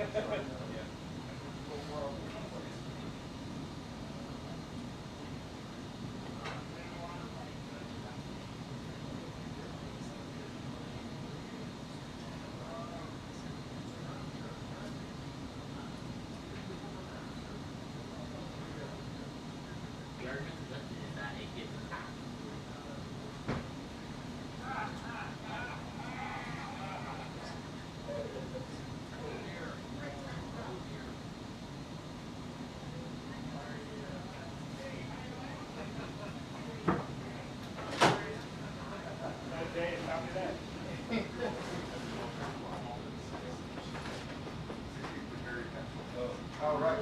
The argument presented is that a given All right.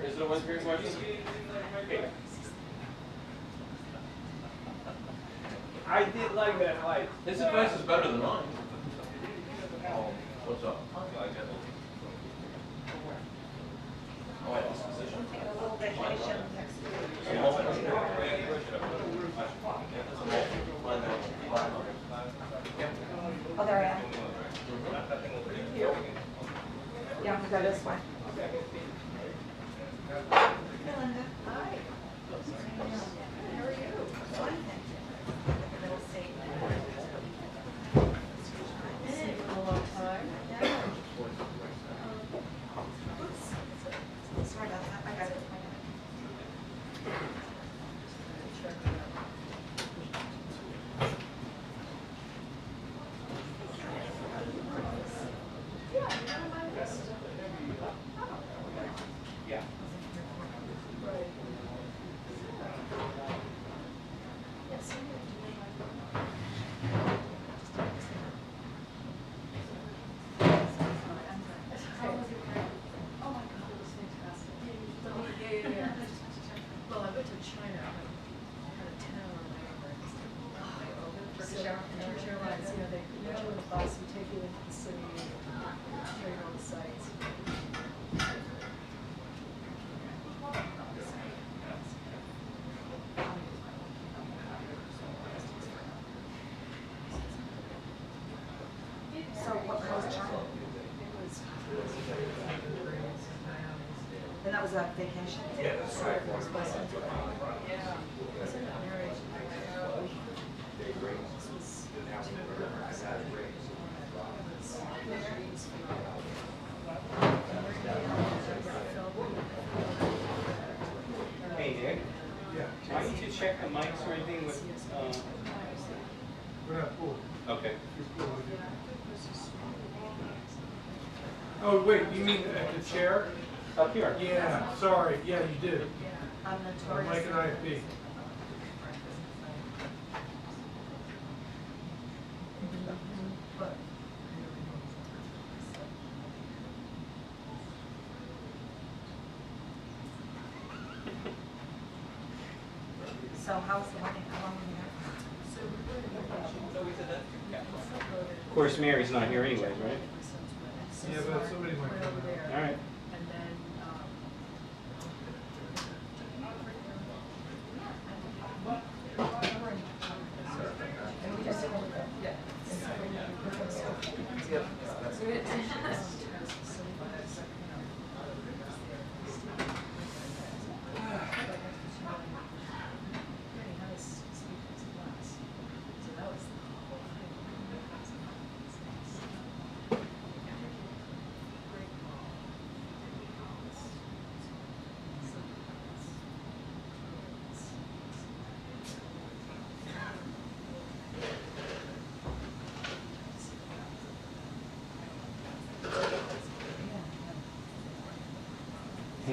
Is it a one-period question? I did like that light. His advice is better than mine. What's up? Oh, yeah, disposition? Taking a little vacation next week. A mulch. Oh, there I am. Yeah, I'm gonna go this way. Hi, Linda. Hi. How are you? Fine, thank you. Middle seat. Seen you in a long time. Oops. Sorry about that. I got it. Yeah. Oh my God, it was fantastic. Yeah. Well, I went to China, I had a town or whatever. Turkish Airlines, you know, they put you in the bus and take you into the city, show you all the sights. So what was China? And that was a vacation? Yeah, that's right. Yeah. I was in that marriage. This was Hey, Nick. Yeah. Why don't you check the mics or anything with, We're not full. okay. Oh, wait, you mean at the chair? Up here. Yeah, sorry, yeah, you did. I'm Mike notorious. and IFB. So how's the wedding? How long were you Of course, Mary's not here anyways, right? Yeah, but somebody might come out. All right. And then,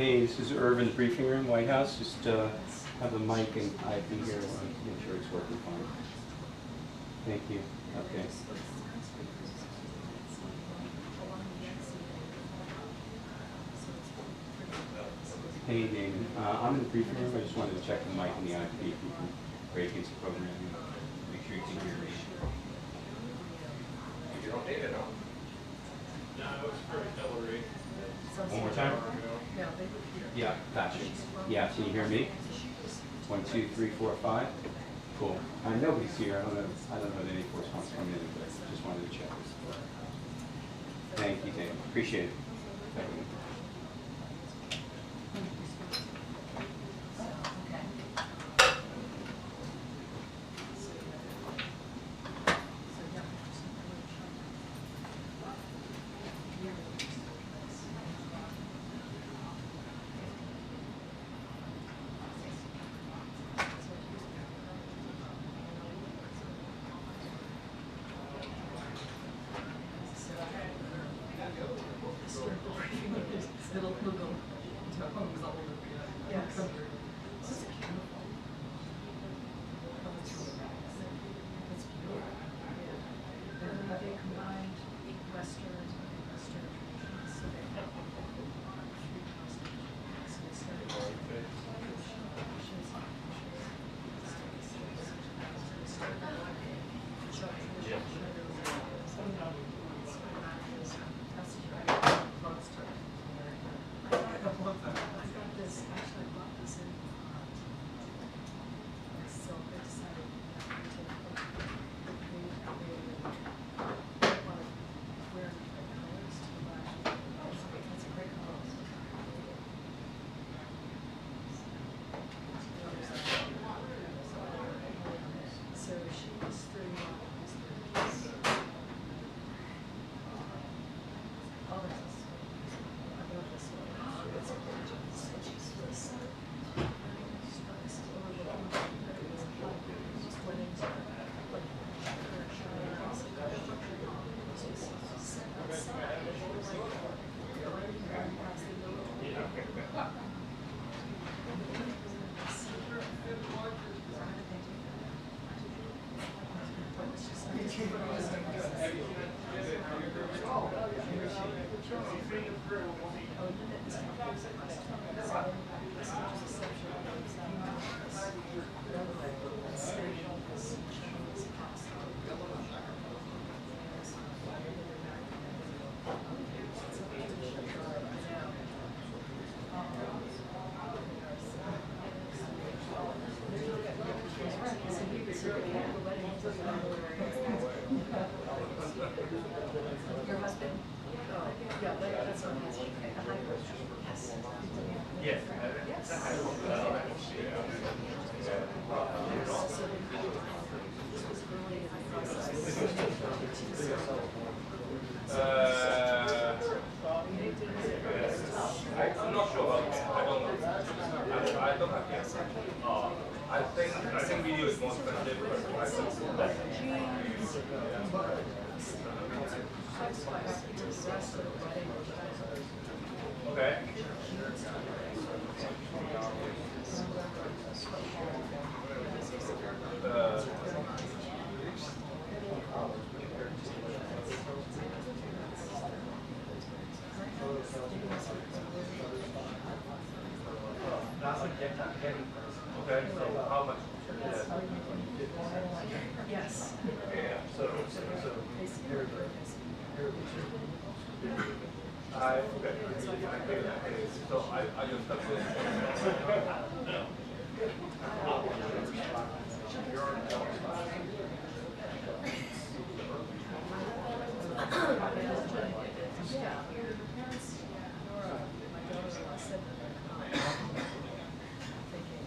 Hey, this is Irvin's briefing room, White House. Just have the mic and I'd be here. I want to make sure it's working fine. Thank you. Okay. Hey, Damon. I'm in the briefing room. I just wanted to check the mic and the IP if you can break into programming. Make sure you can hear me. You don't need it, huh? No, it's pretty Hillary. One more time? No, they were here. Yeah, gotcha. Yeah, can you hear me? 1, 2, 3, 4, 5. Cool. Nobody's here. I don't know that any force wants to come in, but just wanted to check. Thank you, Dave. Appreciate it. Thank you. It'll go to homes all over. Yes. This is beautiful. It's beautiful. Yeah. And they combined Western traditions, so they have three costumes. So they started with I got this, actually I bought this in, so I decided to wear the colors to the last. It's a great color. So she was 31. Oh, that's I love this one. It's gorgeous. She's really sad. Just overlooking. Just went into like her showers. She's set outside. She was like going past the door. Your husband? Oh, yeah, that's what he's like. Yes. I'm not sure about that. I don't know. I don't have the answer. I think video is more effective, but I think that. Okay. Okay, so how much? Yes. Yeah, so I just have to. Yeah, your parents, Nora, my daughter-in-law said that they're thinking.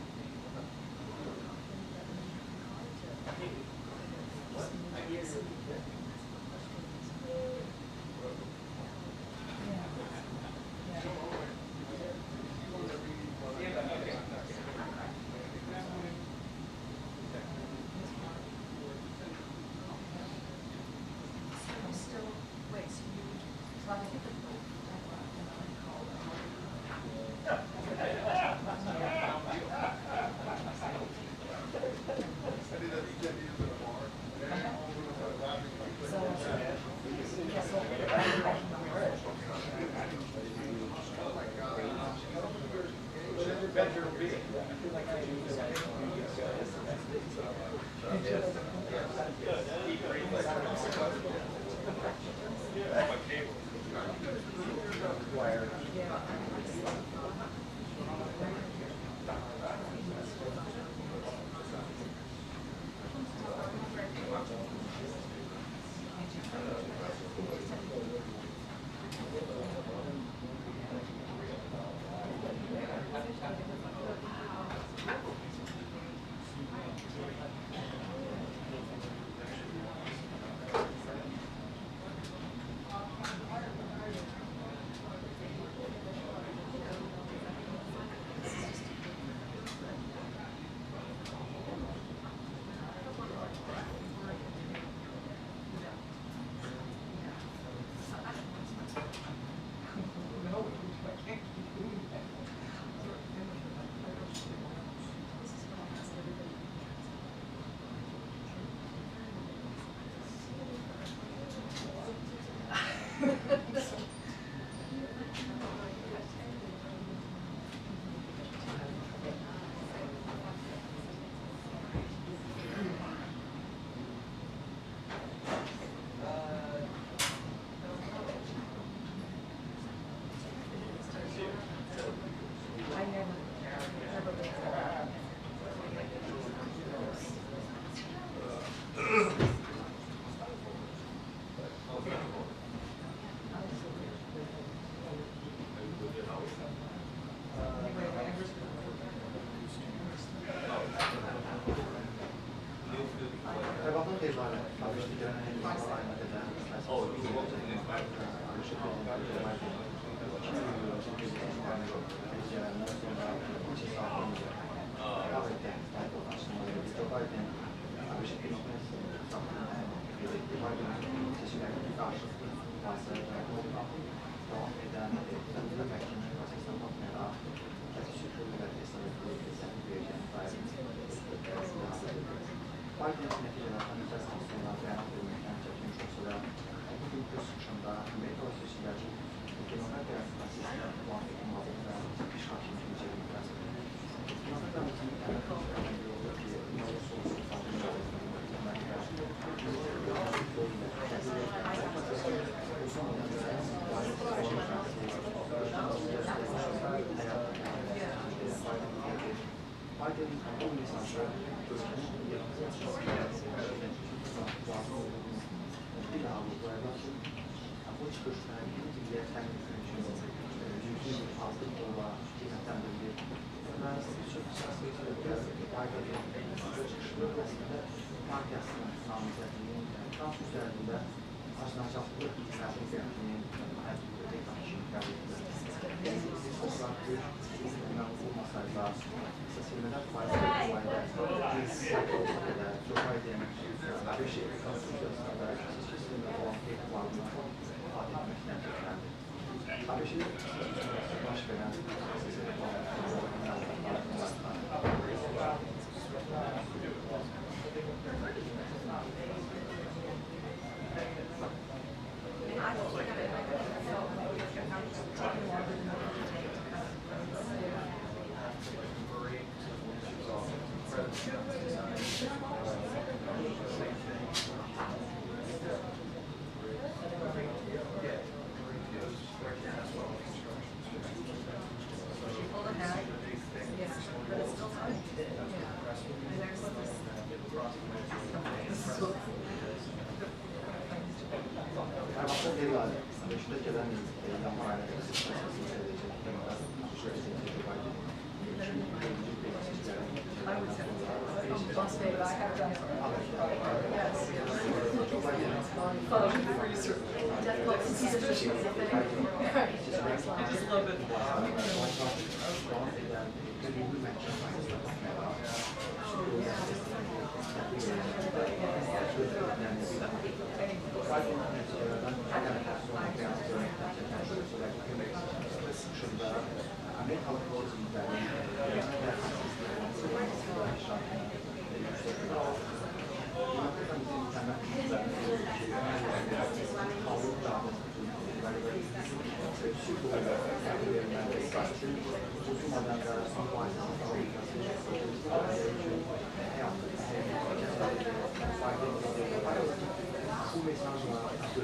No,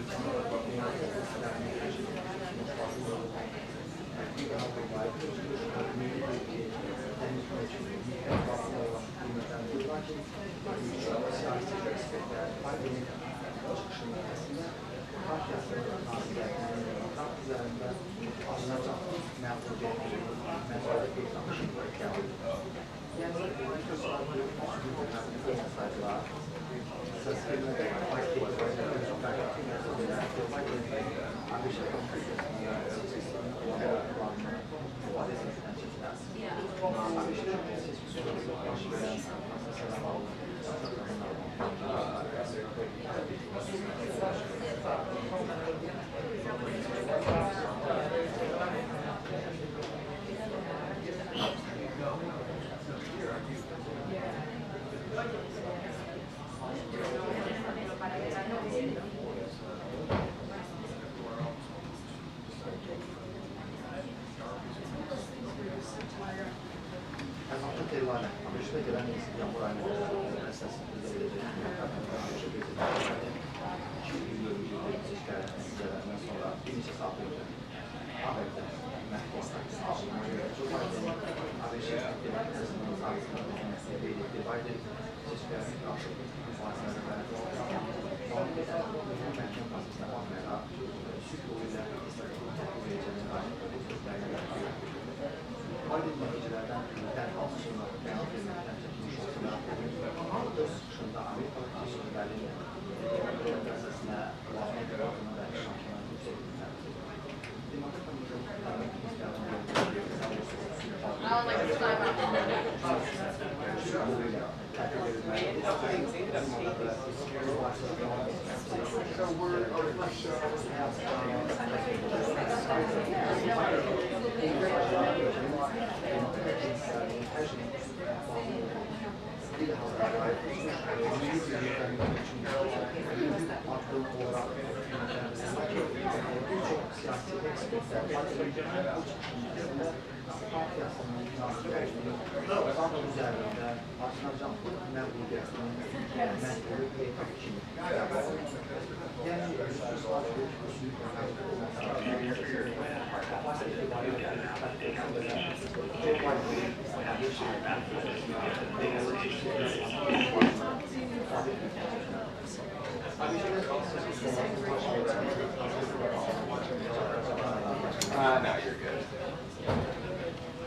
you're good.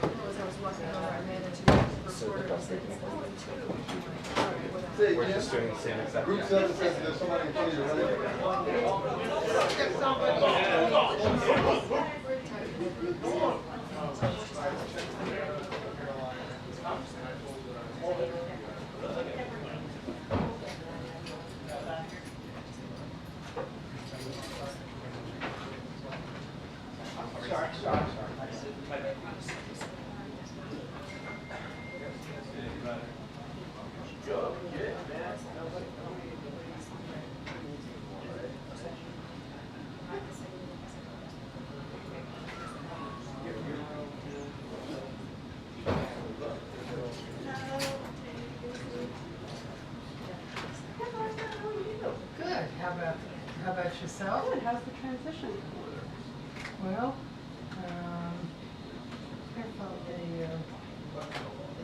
As I was walking over, I ran into a reporter who said he's going to. We're just doing the same exact. Group 7 says there's somebody in front of you running. Good. How about yourself? Good, how's the transition? Well, they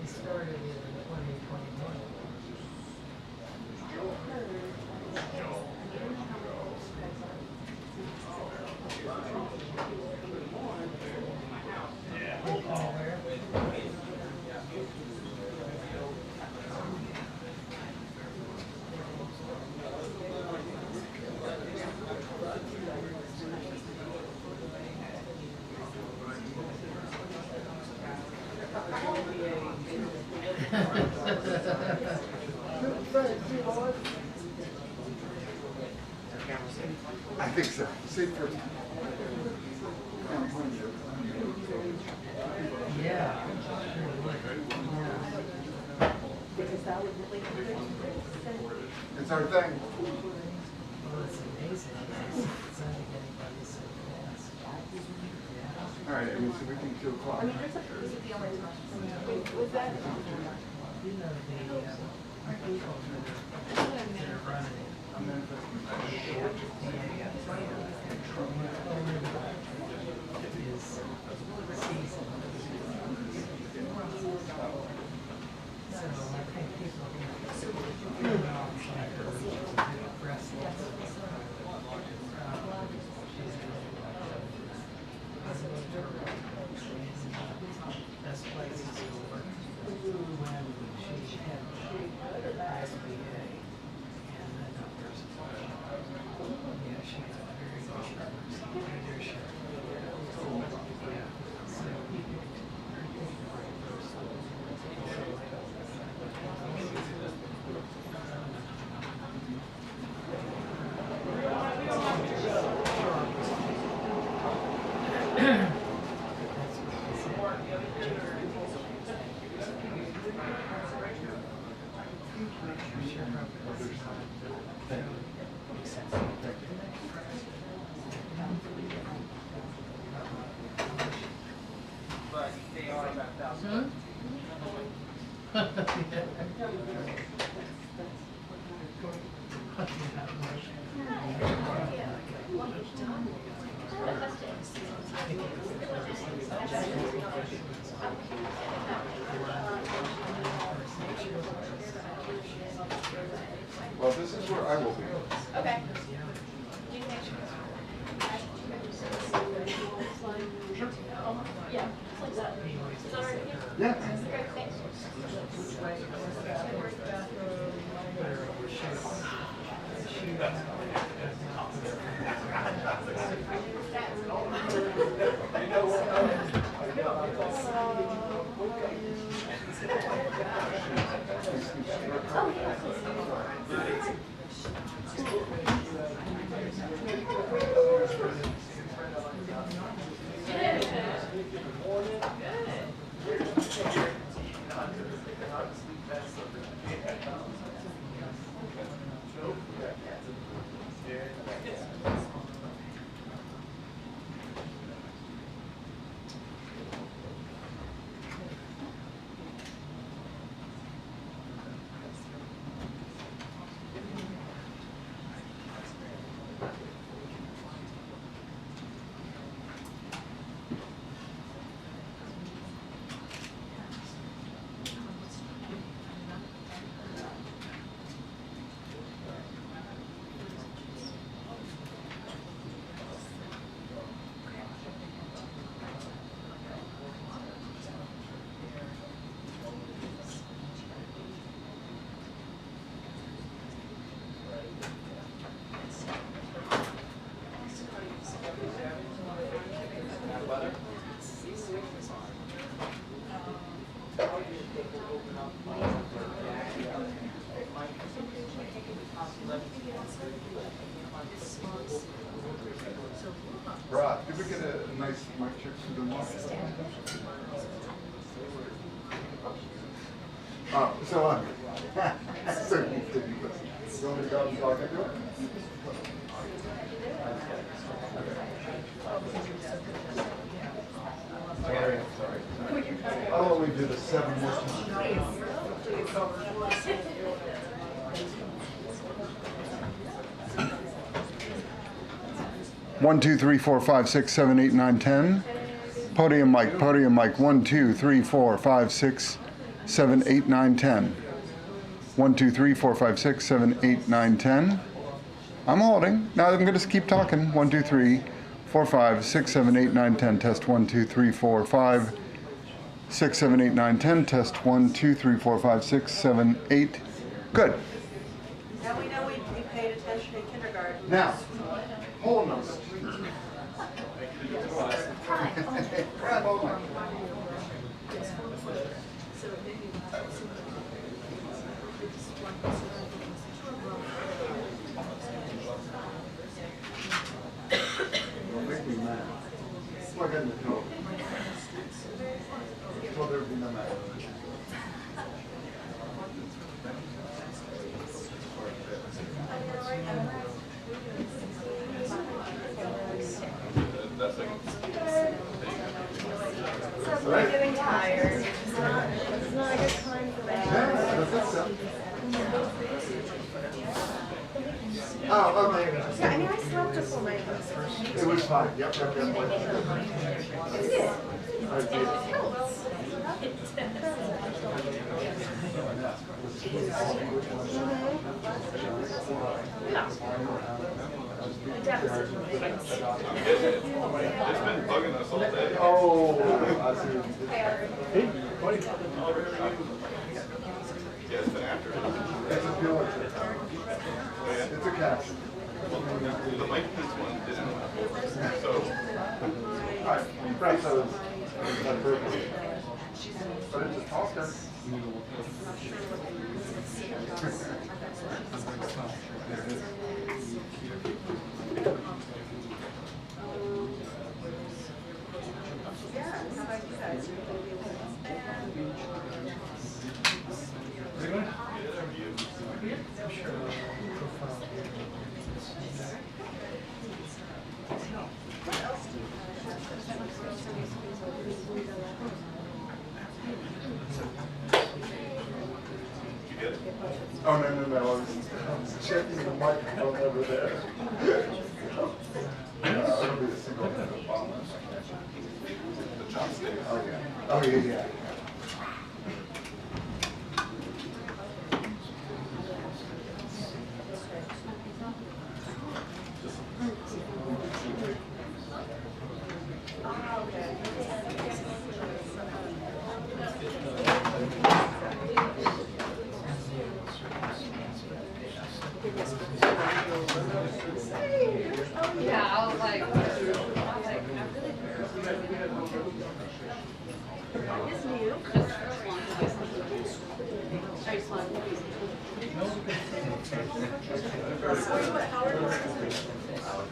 started in 2021. I think so. See first. Yeah. Because that would really. It's our thing. Well, it's amazing. It's sending anybody so fast. All right, I mean, so we can 2 o'clock. I mean, this is the only time. Was that? You know, the people that are running it. I'm manifesting. I think people get off like her, she's a bit restless. She's best places to work when she had SBA and the numbers. Yeah, she got very good leadership. Yeah, so Well, this is where I will be. Okay. Yeah, like that. Is that all right with you? Yeah. Great, thanks. Rod, did we get a nice mic check for the mic? Oh, so so you didn't listen. You want me to go and talk into it? I'll only do this 7 more times. 1, 2, 3, 4, 5, 6, 7, 8, 9, 10. Podium mic, podium mic. 1, 2, 3, 4, 5, 6, 7, 8, 9, 10. 1, 2, 3, 4, 5, 6, 7, 8, 9, 10. I'm holding. Now I'm going to keep talking. 1, 2, 3, 4, 5, 6, 7, 8, 9, 10. Test 1, 2, 3, 4, 5, 6, 7, 8, 9, 10. Test 1, 2, 3, 4, 5, 6, 7, 8. Good. Now we know we paid attention in kindergarten. Now, whole numbers. Grab hold of it. Don't make me mad. Plug in the code. So there'll be no matter. So we're getting tired. It's not a good time for that. Yeah, that's it, so. Oh, okay. Yeah, I mean, I slept a full night. It was fine. Yep. It did. I did. It's been bugging us all day. Yeah, it's been after it. It's a catch. The Mike Pence one didn't. So, Perhaps that was on purpose. But it's a talker. Oh, no, I was checking the microphone over there. It'll be a single bomb. the chopsticks. Oh, yeah. Yeah, I was like, It's new. Very small.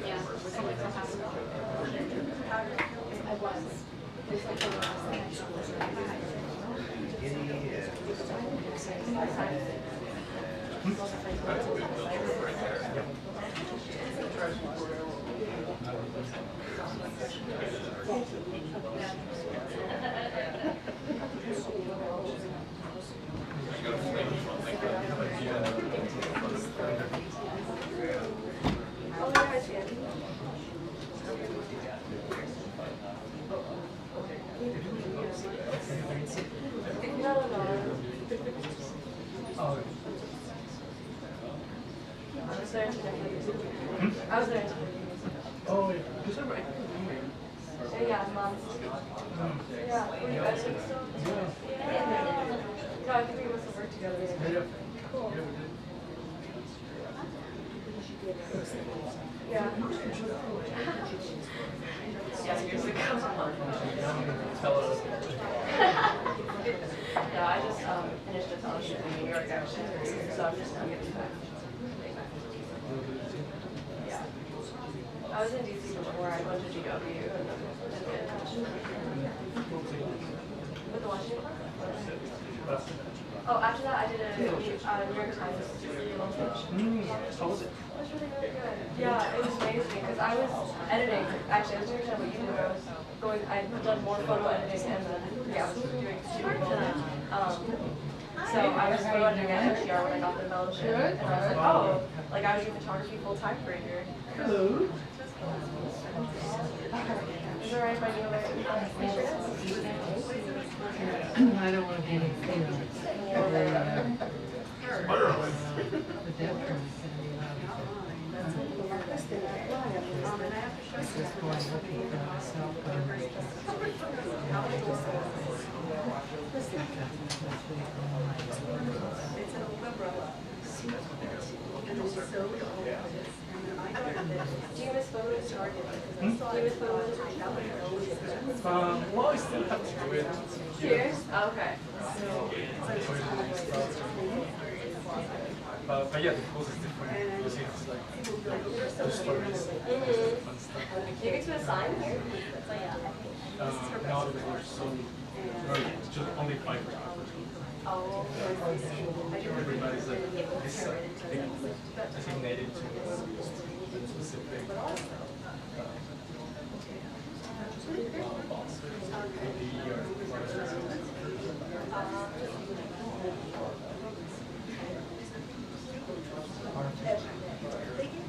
Yeah. I was. Oh, yeah, I see it. No. I was there today. I was there today. Oh, yeah. Is that right? Yeah, Mom's. Yeah, were you guys still? Yeah. No, I think we must have worked together. Yeah. Cool. Yeah, we did. Yeah. Yeah, years ago. Tell us. No, I just finished a fellowship in New York actually, so I'm just now getting back. Yeah. I was in DC before. I went to GW and then with the Washington Park. Oh, after that I did a New York Times launch. How was it? It was really, really good. Yeah, it was amazing because I was editing. Actually, I was doing kind of what you did. Where I was going. I'd done more photo editing and then I was doing so I was photo editing at NPR when I got the fellowship, and I was like, oh, like I was doing photography full time for a year. Hello. Is it alright if I do like I don't want to be any feelings. The death room is going to be loud. Just going looking for myself. do you miss photos? Do you miss photos? Well, I still have to do it. Here? Okay. But yeah, the pose is different. Because it's like the stories, fun stuff. You get to assign here? Now that we're so, it's just only 5 hours. Oh, Everybody's like, designated to specific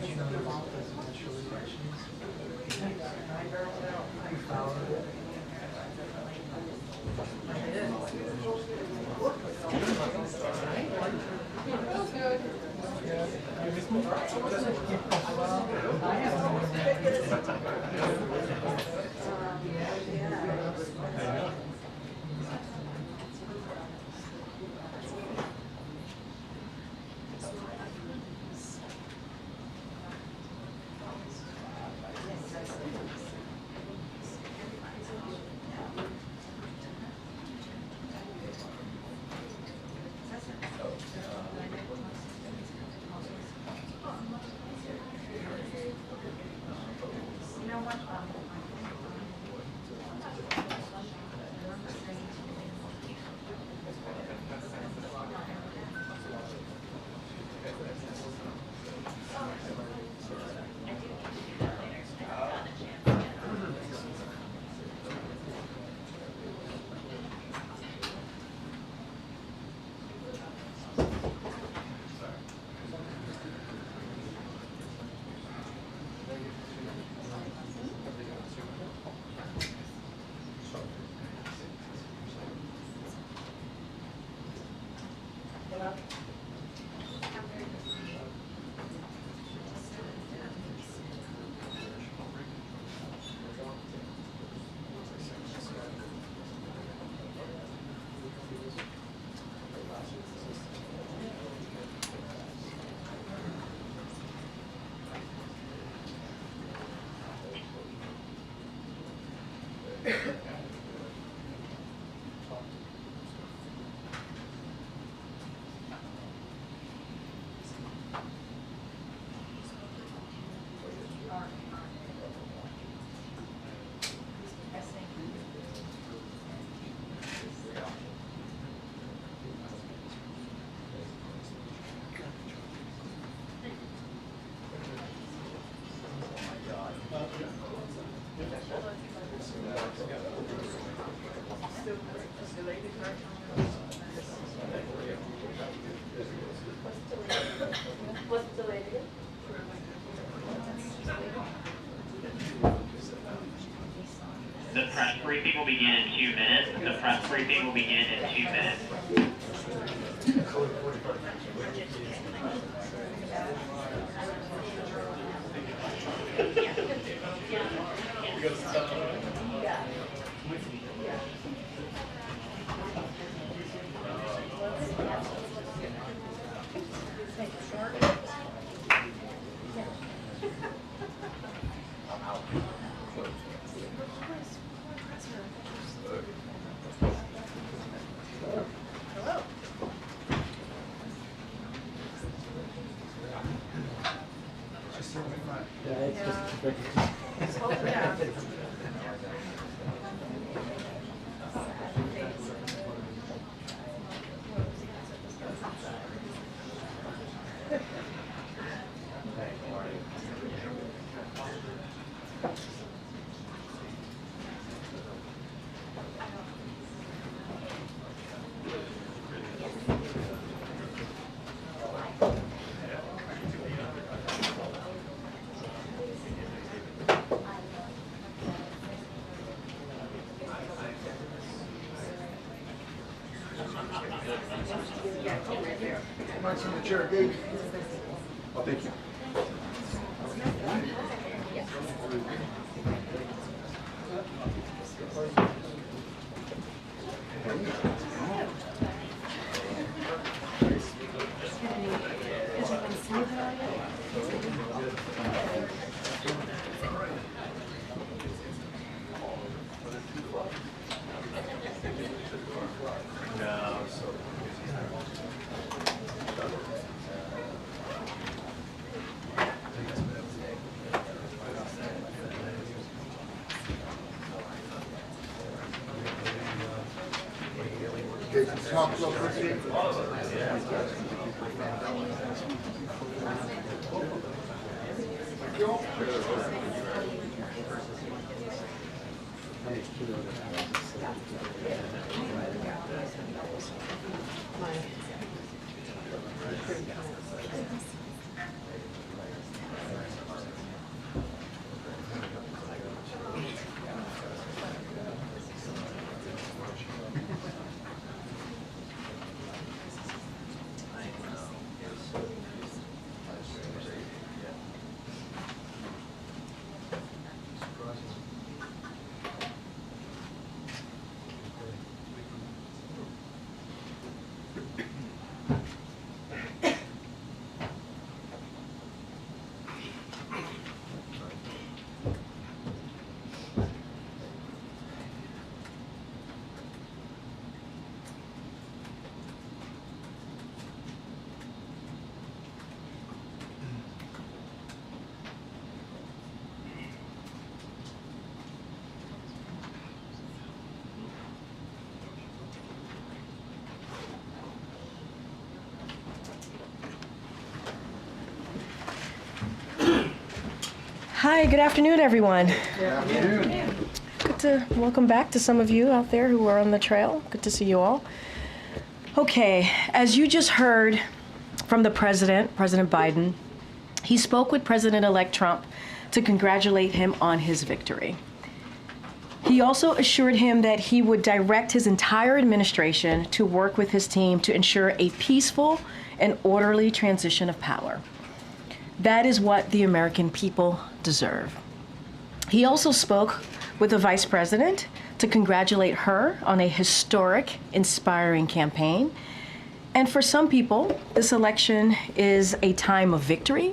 you know about presidential elections? What's delayed again? The press briefing will begin in 2 minutes. The press briefing will begin in 2 minutes. Mike's in the chair, Dave. Oh, thank you. Okay, talk real quick, Dave. Hi, good afternoon, everyone. Good to welcome back to some of you out there who are on the trail. Good to see you all. Okay, as you just heard from the president, President Biden, he spoke with President-elect Trump to congratulate him on his victory. He also assured him that he would direct his entire administration to work with his team to ensure a peaceful and orderly transition of power. That is what the American people deserve. He also spoke with the vice president to congratulate her on a historic, inspiring campaign. And for some people, this election is a time of victory,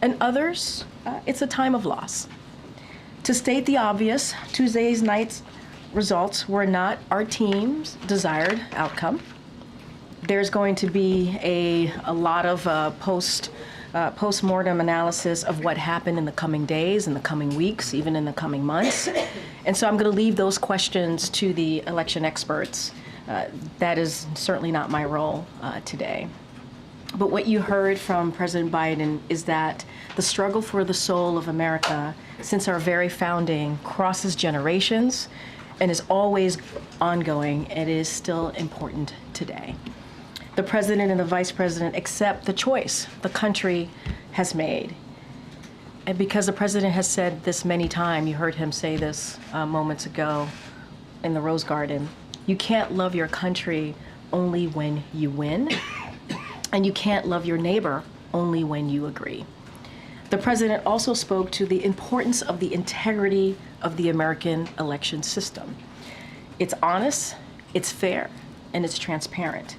and others, it's a time of loss. To state the obvious, Tuesday's night's results were not our team's desired outcome. There's going to be a lot of post-mortem analysis of what happened in the coming days, in the coming weeks, even in the coming months. And so I'm going to leave those questions to the election experts. That is certainly not my role today. But what you heard from President Biden is that the struggle for the soul of America since our very founding crosses generations and is always ongoing. It is still important today. The president and the vice president accept the choice the country has made. And because the president has said this many times, you heard him say this moments ago in the Rose Garden, you can't love your country only when you win, and you can't love your neighbor only when you agree. The president also spoke to the importance of the integrity of the American election system. It's honest, it's fair, and it's transparent.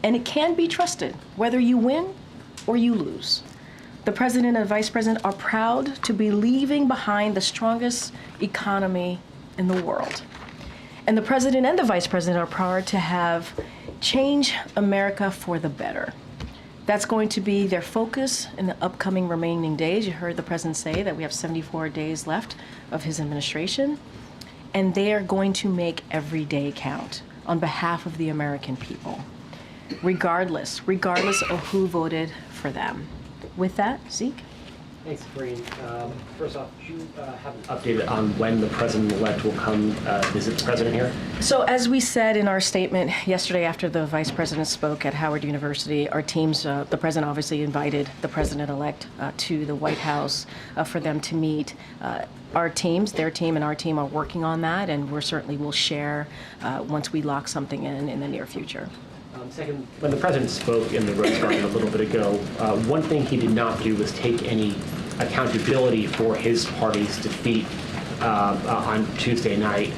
And it can be trusted, whether you win or you lose. The president and vice president are proud to be leaving behind the strongest economy in the world. And the president and the vice president are proud to have changed America for the better. That's going to be their focus in the upcoming remaining days. You heard the president say that we have 74 days left of his administration, and they are going to make every day count on behalf of the American people, regardless of who voted for them. With that, Zeke? Thanks, Corinne. First off, do you have an update on when the president-elect will come visit the president here? So as we said in our statement yesterday after the vice president spoke at Howard University, our teams, the president obviously invited the president-elect to the White House for them to meet. Our teams, their team and our team are working on that, and we certainly will share once we lock something in the near future. Second, when the president spoke in the Rose Garden a little bit ago, one thing he did not do was take any accountability for his party's defeat on Tuesday night.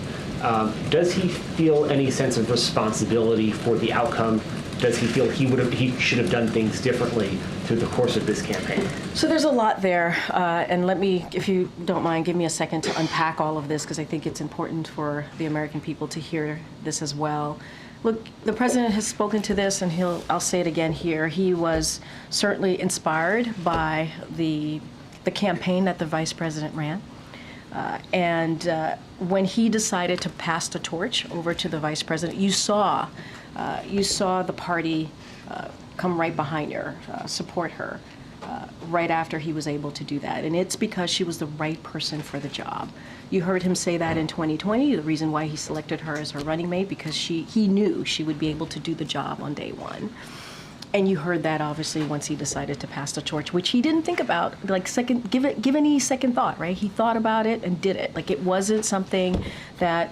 Does he feel any sense of responsibility for the outcome? Does he feel he should have done things differently through the course of this campaign? So there's a lot there, and let me, if you don't mind, give me a second to unpack all of this, because I think it's important for the American people to hear this as well. Look, the president has spoken to this, and I'll say it again here. He was certainly inspired by the campaign that the vice president ran. When he decided to pass the torch over to the vice president, you saw the party come right behind her, support her, right after he was able to do that. And it's because she was the right person for the job. You heard him say that in 2020, the reason why he selected her as her running mate, because he knew she would be able to do the job on day one. And you heard that obviously once he decided to pass the torch, which he didn't think about, give any second thought, right? He thought about it and did it. Like, it wasn't something that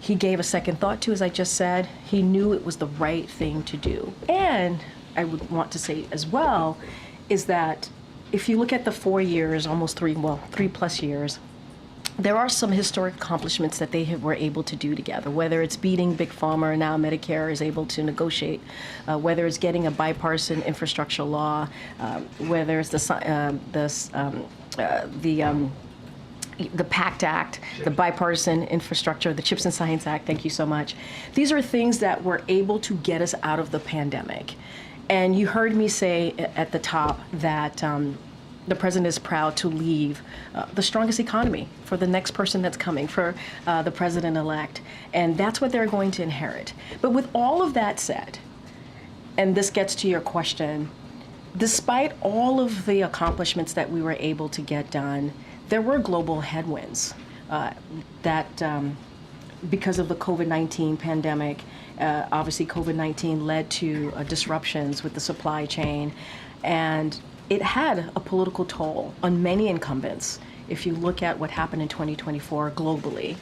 he gave a second thought to, as I just said. He knew it was the right thing to do. And I would want to say as well, is that if you look at the 4 years, almost 3+ years, there are some historic accomplishments that they were able to do together, whether it's beating Big Pharma, and now Medicare is able to negotiate, whether it's getting a bipartisan infrastructure law, whether it's the PACT Act, the Bipartisan Infrastructure, the CHIPS and Science Act, thank you so much. These are things that were able to get us out of the pandemic. And you heard me say at the top that the president is proud to leave the strongest economy for the next person that's coming, for the president-elect. And that's what they're going to inherit. But with all of that said, and this gets to your question, despite all of the accomplishments that we were able to get done, there were global headwinds that because of the COVID-19 pandemic, obviously COVID-19 led to disruptions with the supply chain, and it had a political toll on many incumbents if you look at what happened in 2024 globally.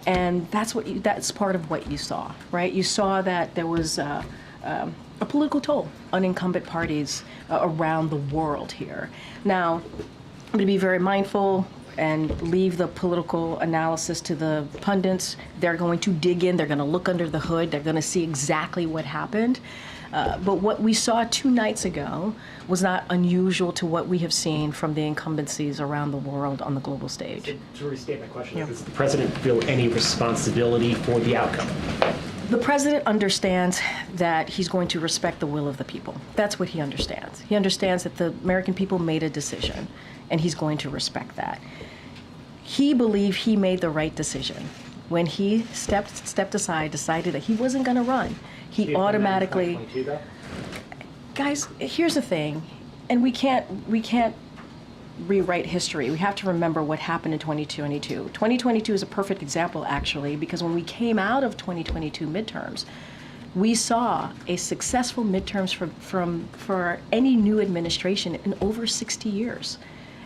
And that's part of what you saw, right? You saw that there was a political toll on incumbent parties around the world here. Now, I'm going to be very mindful and leave the political analysis to the pundits. They're going to dig in, they're going to look under the hood, they're going to see exactly what happened. But what we saw 2 nights ago was not unusual to what we have seen from the incumbencies around the world on the global stage. To restate my question, does the president feel any responsibility for the outcome? The president understands that he's going to respect the will of the people. That's what he understands. He understands that the American people made a decision, and he's going to respect that. He believed he made the right decision. When he stepped aside, decided that he wasn't going to run, he automatically... Guys, here's the thing, and we can't rewrite history. We have to remember what happened in 2022. 2022 is a perfect example, actually, because when we came out of 2022 midterms, we saw a successful midterms for any new administration in over 60 years.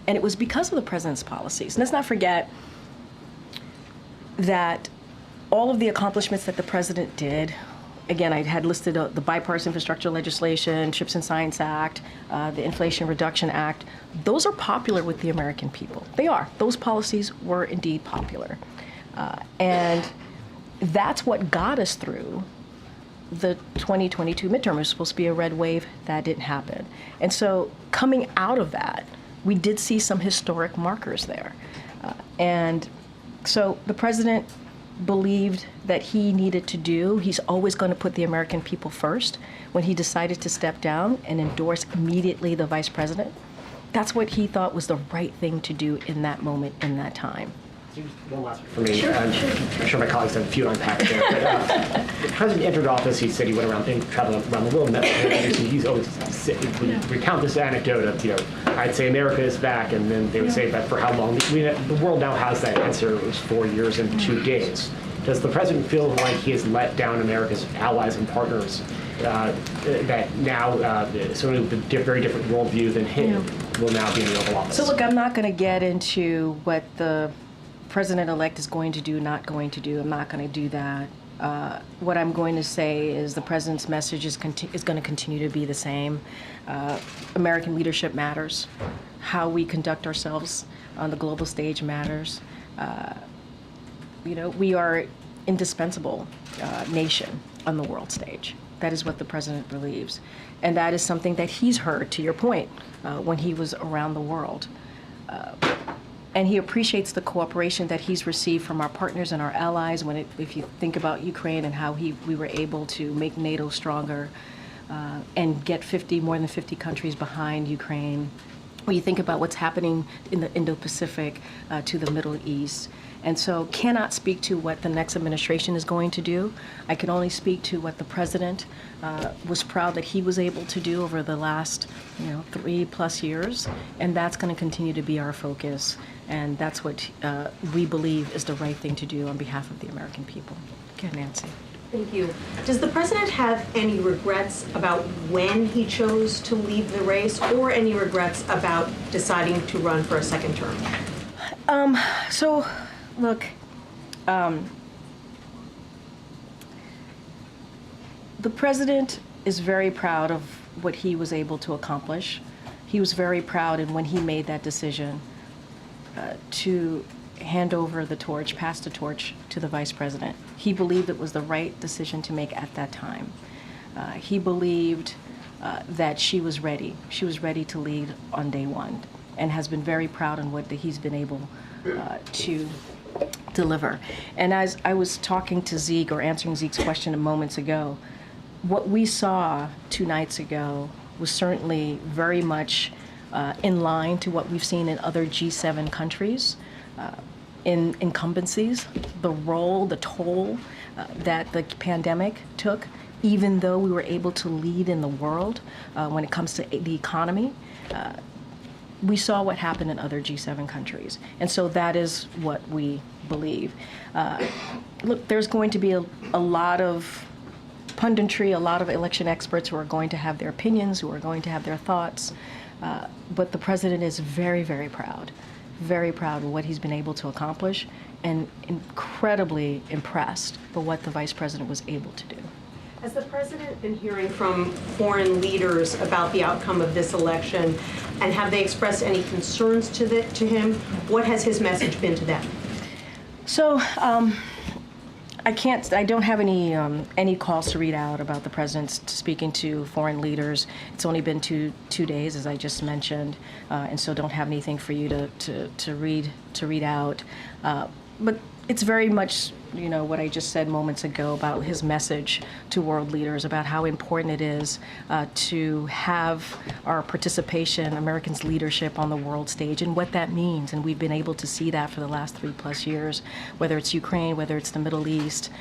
And it was because of the president's policies. And let's not forget that all of the accomplishments that the president did, again, I had listed the bipartisan infrastructure legislation, CHIPS and Science Act, the Inflation Reduction Act. Those are popular with the American people. They are. Those policies were indeed popular. And that's what got us through the 2022 midterm. It was supposed to be a red wave. That didn't happen. And so coming out of that, we did see some historic markers there. And so the president believed that he needed to do. He's always going to put the American people first. When he decided to step down and endorse immediately the vice president, that's what he thought was the right thing to do in that moment, in that time. One last one for me. I'm sure my colleagues have a few to unpack there. But the president entered office. He said he went around and traveled around the world. And he's always recount this anecdote of, I'd say America is back, and then they would say, but for how long? The world now has that answer. It was 4 years and 2 days. Does the president feel like he has let down America's allies and partners? That now sort of the very different worldview than him will now be in the Oval Office. So look, I'm not going to get into what the president-elect is going to do, not going to do. I'm not going to do that. What I'm going to say is the president's message is going to continue to be the same. American leadership matters. How we conduct ourselves on the global stage matters. We are indispensable nation on the world stage. That is what the president believes. And that is something that he's heard, to your point, when he was around the world. And he appreciates the cooperation that he's received from our partners and our allies. If you think about Ukraine and how we were able to make NATO stronger and get more than 50 countries behind Ukraine. When you think about what's happening in the Indo-Pacific to the Middle East. And so cannot speak to what the next administration is going to do. I can only speak to what the president was proud that he was able to do over the last 3+ years. And that's going to continue to be our focus. And that's what we believe is the right thing to do on behalf of the American people. Okay, Nancy. Thank you. Does the president have any regrets about when he chose to leave the race, or any regrets about deciding to run for a second term? Look, the president is very proud of what he was able to accomplish. He was very proud, and when he made that decision to hand over the torch, pass the torch to the vice president, he believed it was the right decision to make at that time. He believed that she was ready. She was ready to lead on day one, and has been very proud in what he's been able to deliver. And as I was talking to Zeke, or answering Zeke's question moments ago, what we saw 2 nights ago was certainly very much in line to what we've seen in other G7 countries. In incumbencies, the role, the toll that the pandemic took, even though we were able to lead in the world when it comes to the economy. we saw what happened in other G7 countries. And so that is what we believe. Look, there's going to be a lot of punditry, a lot of election experts who are going to have their opinions, who are going to have their thoughts. But the president is very, very proud of what he's been able to accomplish, and incredibly impressed by what the vice president was able to do. Has the president been hearing from foreign leaders about the outcome of this election, and have they expressed any concerns to him? What has his message been to them? So I don't have any calls to read out about the president's speaking to foreign leaders. It's only been two days, as I just mentioned, and so don't have anything for you to read out. But it's very much, what I just said moments ago about his message to world leaders about how important it is to have our participation, Americans' leadership on the world stage, and what that means. And we've been able to see that for the last 3+ years, whether it's Ukraine, whether it's the Middle East,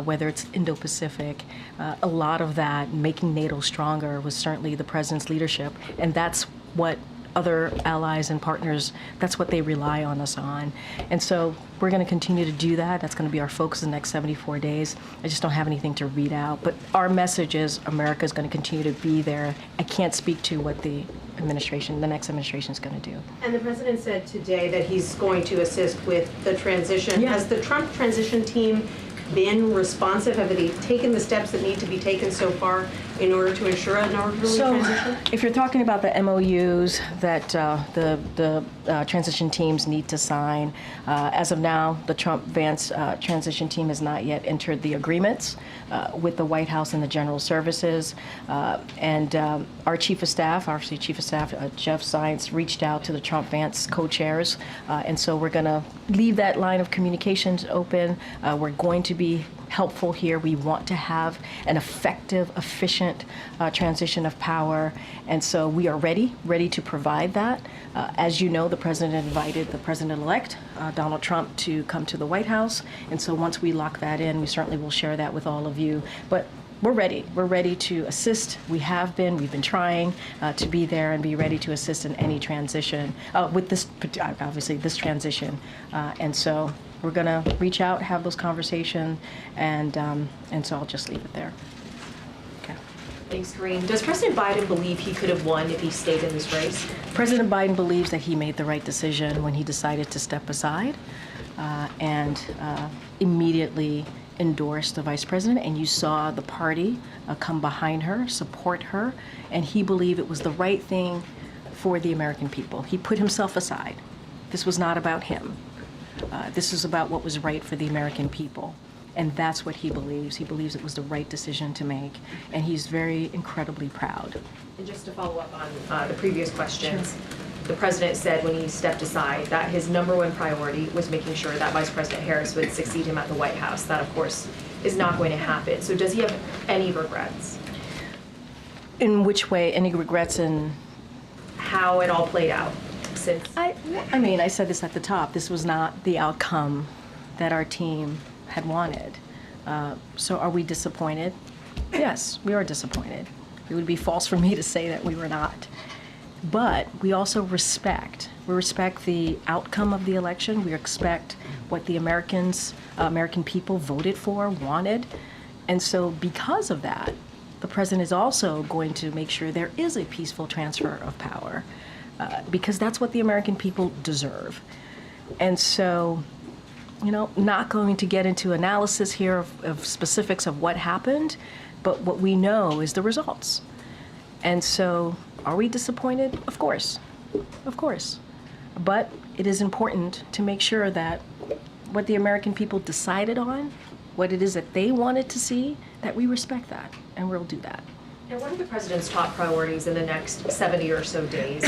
whether it's Indo-Pacific. A lot of that, making NATO stronger, was certainly the president's leadership, and that's what other allies and partners, that's what they rely on us on. And so we're going to continue to do that. That's going to be our focus in the next 74 days. I just don't have anything to read out. But our message is America is going to continue to be there. I can't speak to what the next administration is going to do. And the president said today that he's going to assist with the transition. Yeah. Has the Trump transition team been responsive? Have they taken the steps that need to be taken so far in order to ensure an orderly transition? If you're talking about the MOUs that the transition teams need to sign, as of now, the Trump-Vance transition team has not yet entered the agreements with the White House and the General Services. And our Chief of Staff, Jeff Zients, reached out to the Trump-Vance co-chairs. And so we're going to leave that line of communications open. We're going to be helpful here. We want to have an effective, efficient transition of power, and so we are ready to provide that. As you know, the president invited the president-elect, Donald Trump, to come to the White House, and so once we lock that in, we certainly will share that with all of you. But we're ready. We're ready to assist. We've been trying to be there and be ready to assist in any transition with this, obviously, this transition. And so we're going to reach out, have those conversations, and so I'll just leave it there. Okay. Thanks, Karine. Does President Biden believe he could have won if he stayed in this race? President Biden believes that he made the right decision when he decided to step aside and immediately endorsed the vice president, and you saw the party come behind her, support her, and he believed it was the right thing for the American people. He put himself aside. This was not about him. This is about what was right for the American people, and that's what he believes. He believes it was the right decision to make, and he's very incredibly proud. And just to follow up on the previous questions, the president said when he stepped aside that his #1 priority was making sure that Vice President Harris would succeed him at the White House. That, of course, is not going to happen. So does he have any regrets? In which way? Any regrets in how it all played out? I mean, I said this at the top. This was not the outcome that our team had wanted. So are we disappointed? Yes, we are disappointed. It would be false for me to say that we were not. But we also respect. We respect the outcome of the election. We respect what the American people voted for, wanted. And so because of that, the president is also going to make sure there is a peaceful transfer of power. Because that's what the American people deserve. And so, not going to get into analysis here of specifics of what happened, but what we know is the results. And so, are we disappointed? Of course. But it is important to make sure that what the American people decided on, what it is that they wanted to see, that we respect that, and we'll do that. And what are the president's top priorities in the next 70 or so days?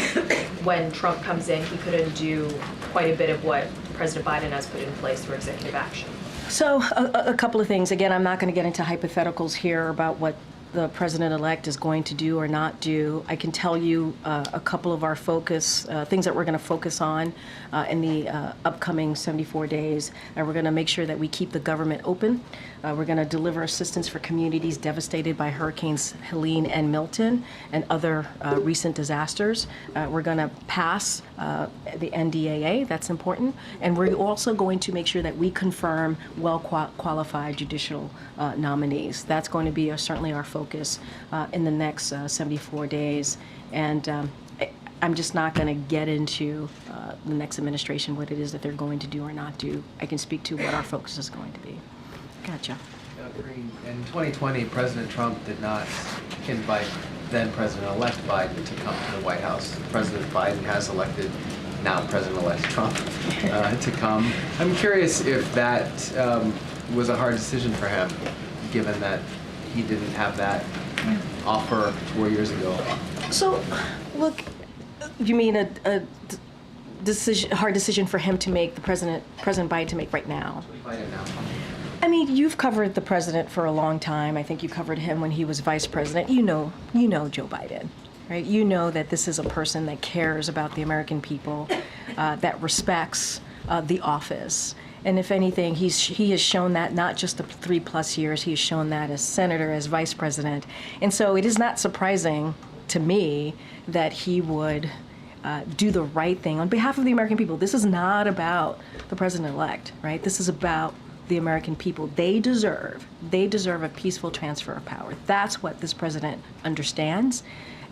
When Trump comes in, he could undo quite a bit of what President Biden has put in place through executive action. So a couple of things. Again, I'm not going to get into hypotheticals here about what the president-elect is going to do or not do. I can tell you a couple of our things that we're going to focus on in the upcoming 74 days. And we're going to make sure that we keep the government open. We're going to deliver assistance for communities devastated by Hurricanes Helene and Milton and other recent disasters. We're going to pass the NDAA, that's important. And we're also going to make sure that we confirm well-qualified judicial nominees. That's going to be certainly our focus in the next 74 days. And I'm just not going to get into the next administration, what it is that they're going to do or not do. I can speak to what our focus is going to be. Gotcha. Green. In 2020, President Trump did not invite then President-elect Biden to come to the White House. President Biden has elected now President-elect Trump to come. I'm curious if that was a hard decision for him, given that he didn't have that offer 4 years ago. So, look, you mean a hard decision for him to make, President Biden to make right now? Biden now. I mean, you've covered the president for a long time. I think you covered him when he was vice president. You know Joe Biden, right? You know that this is a person that cares about the American people, that respects the office. And if anything, he has shown that not just the 3+ years, he has shown that as senator, as vice president. And so it is not surprising to me that he would do the right thing on behalf of the American people. This is not about the president-elect, right? This is about the American people. They deserve a peaceful transfer of power. That's what this president understands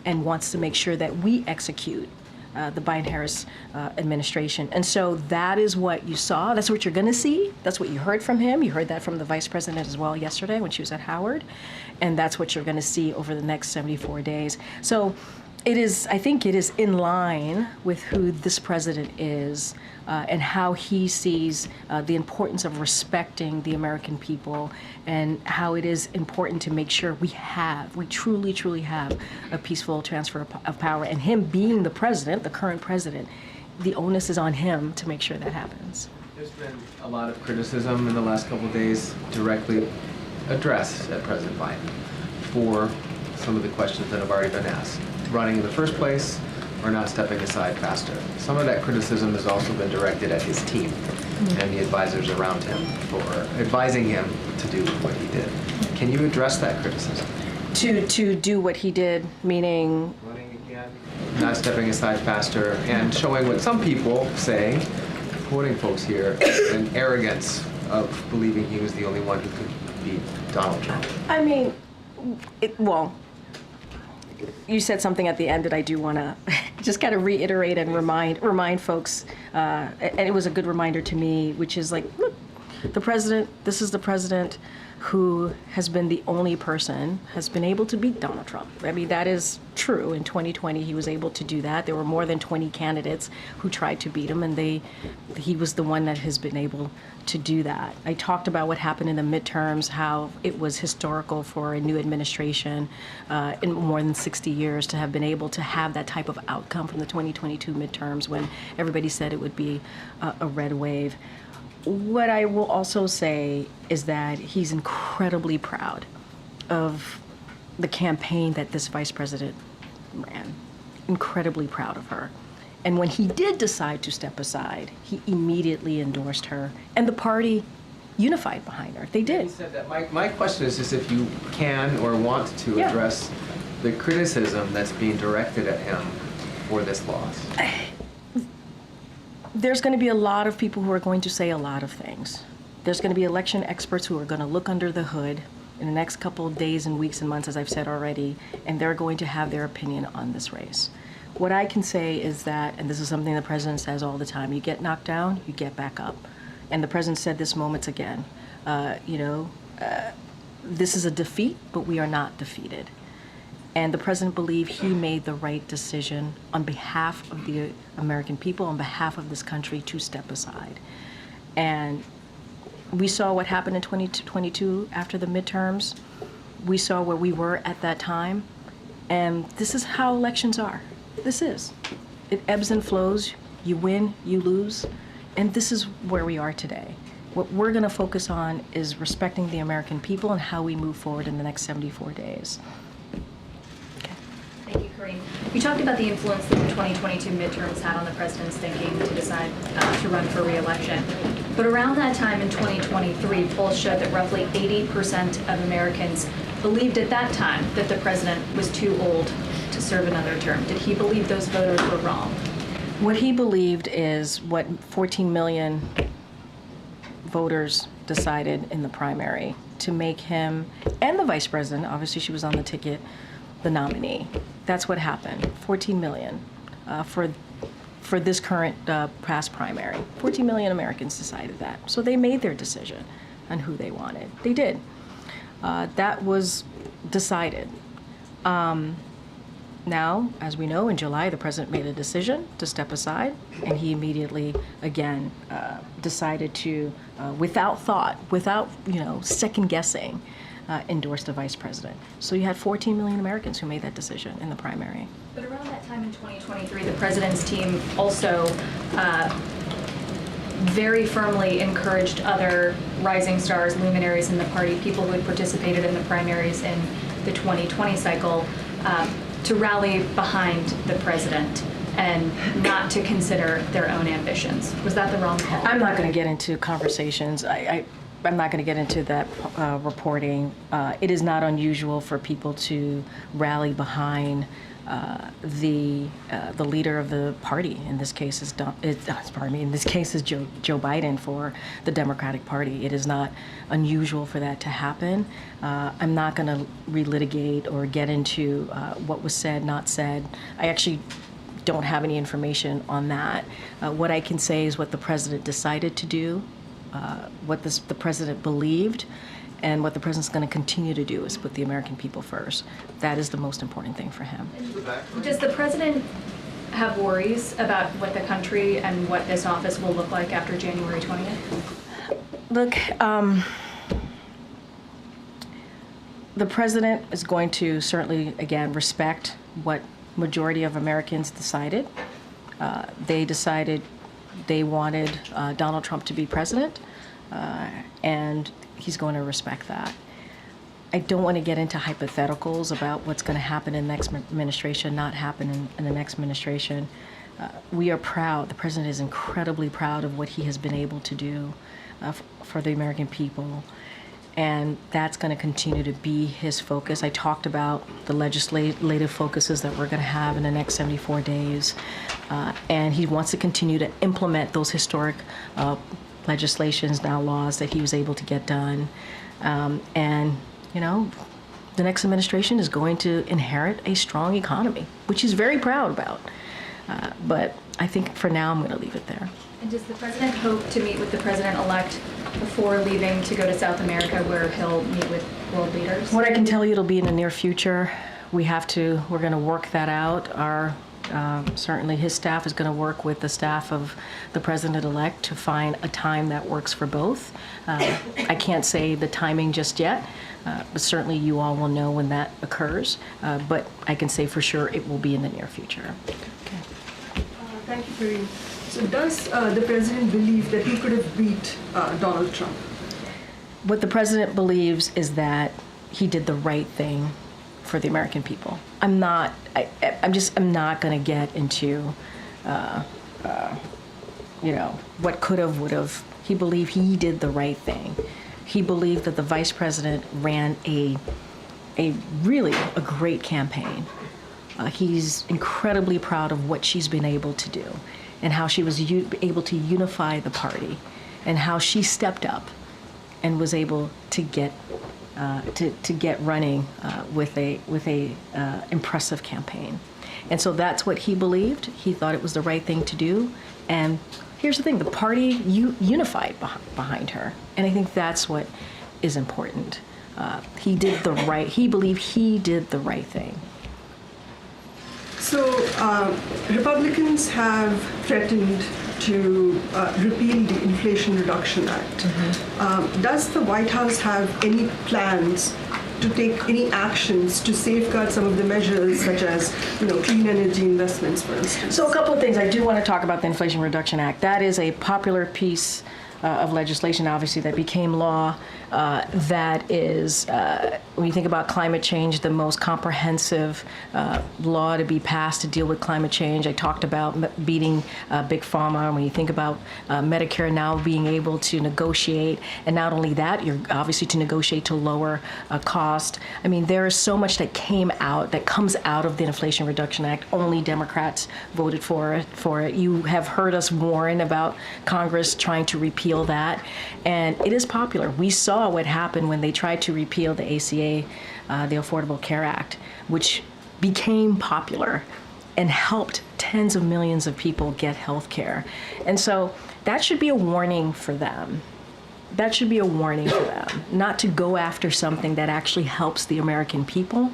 and wants to make sure that we execute the Biden-Harris administration. And so that is what you saw. That's what you're going to see. That's what you heard from him. You heard that from the vice president as well yesterday when she was at Howard. And that's what you're going to see over the next 74 days. So I think it is in line with who this president is and how he sees the importance of respecting the American people and how it is important to make sure we truly, truly have a peaceful transfer of power. And him being the president, the current president, the onus is on him to make sure that happens. There's been a lot of criticism in the last couple of days directly addressed at President Biden for some of the questions that have already been asked. Running in the first place or not stepping aside faster. Some of that criticism has also been directed at his team and the advisors around him for advising him to do what he did. Can you address that criticism? To do what he did, meaning? Running again, not stepping aside faster, and showing what some people say, quoting folks here, an arrogance of believing he was the only one who could beat Donald Trump. I mean, you said something at the end that I do want to just kind of reiterate and remind folks, and it was a good reminder to me, which is like, look, this is the president who has been the only person has been able to beat Donald Trump. I mean, that is true. In 2020, he was able to do that. There were more than 20 candidates who tried to beat him, and he was the one that has been able to do that. I talked about what happened in the midterms, how it was historical for a new administration in more than 60 years to have been able to have that type of outcome from the 2022 midterms when everybody said it would be a red wave. What I will also say is that he's incredibly proud of the campaign that this vice president ran. Incredibly proud of her. And when he did decide to step aside, he immediately endorsed her, and the party unified behind her. They did. He said that. My question is just if you can or want to address the criticism that's being directed at him for this loss. There's going to be a lot of people who are going to say a lot of things. There's going to be election experts who are going to look under the hood in the next couple of days and weeks and months, as I've said already, and they're going to have their opinion on this race. What I can say is that, and this is something the president says all the time, you get knocked down, you get back up. And the president said this moments again. This is a defeat, but we are not defeated. And the president believed he made the right decision on behalf of the American people, on behalf of this country, to step aside. And we saw what happened in 2022 after the midterms. We saw where we were at that time. And this is how elections are. This is. It ebbs and flows. You win, you lose. And this is where we are today. What we're going to focus on is respecting the American people and how we move forward in the next 74 days. Thank you, Karine. You talked about the influence that the 2022 midterms had on the president's thinking to decide to run for re-election. But around that time in 2023, polls showed that roughly 80% of Americans believed at that time that the president was too old to serve another term. Did he believe those voters were wrong? What he believed is what 14 million voters decided in the primary, to make him, and the vice president, obviously she was on the ticket, the nominee. That's what happened. 14 million for this current past primary. 14 million Americans decided that. So they made their decision on who they wanted. They did. That was decided. Now, as we know, in July, the president made a decision to step aside, and he immediately, again, decided to, without thought, without, second guessing, endorsed the vice president. So you had 14 million Americans who made that decision in the primary. But around that time in 2023, the president's team also very firmly encouraged other rising stars, luminaries in the party, people who had participated in the primaries in the 2020 cycle, to rally behind the president and not to consider their own ambitions. Was that the wrong call? I'm not going to get into conversations. I'm not going to get into that reporting. It is not unusual for people to rally behind the leader of the party. In this case is Joe Biden for the Democratic Party. It is not unusual for that to happen. I'm not going to relitigate or get into what was said, not said. I actually don't have any information on that. What I can say is what the president decided to do, what the president believed, and what the president's going to continue to do is put the American people first. That is the most important thing for him. Does the president have worries about what the country and what this office will look like after January 20th? Look, the president is going to certainly, again, respect what majority of Americans decided. They decided they wanted Donald Trump to be president, and he's going to respect that. I don't want to get into hypotheticals about what's going to happen in the next administration, not happen in the next administration. We are proud, the president is incredibly proud of what he has been able to do for the American people. And that's going to continue to be his focus. I talked about the legislative focuses that we're going to have in the next 74 days. And he wants to continue to implement those historic legislations, now laws, that he was able to get done. And, the next administration is going to inherit a strong economy, which he's very proud about. But I think for now, I'm going to leave it there. And does the president hope to meet with the president-elect before leaving to go to South America, where he'll meet with world leaders? What I can tell you, it'll be in the near future. We're going to work that out. Certainly his staff is going to work with the staff of the president-elect to find a time that works for both. I can't say the timing just yet, but certainly you all will know when that occurs. But I can say for sure it will be in the near future. Okay. Thank you, Karine. So does the president believe that he could have beat Donald Trump? What the president believes is that he did the right thing for the American people. I'm not going to get into, what could have, would have. He believed he did the right thing. He believed that the vice president ran a great campaign. He's incredibly proud of what she's been able to do and how she was able to unify the party and how she stepped up and was able to get running with a impressive campaign. And so that's what he believed. He thought it was the right thing to do. And here's the thing, the party unified behind her. And I think that's what is important. He believed he did the right thing. So Republicans have threatened to repeal the Inflation Reduction Act. Mm-hmm. Does the White House have any plans to take any actions to safeguard some of the measures, such as clean energy investments, for instance? So a couple of things. I do want to talk about the Inflation Reduction Act. That is a popular piece of legislation, obviously, that became law. That is, when you think about climate change, the most comprehensive law to be passed to deal with climate change. I talked about beating Big Pharma. When you think about Medicare now being able to negotiate, and not only that, you're obviously to negotiate to lower cost. I mean, there is so much that comes out of the Inflation Reduction Act. Only Democrats voted for it. You have heard us warn about Congress trying to repeal that, and it is popular. We saw what happened when they tried to repeal the ACA, the Affordable Care Act, which became popular and helped tens of millions of people get health care. And so that should be a warning for them. That should be a warning for them, not to go after something that actually helps the American people,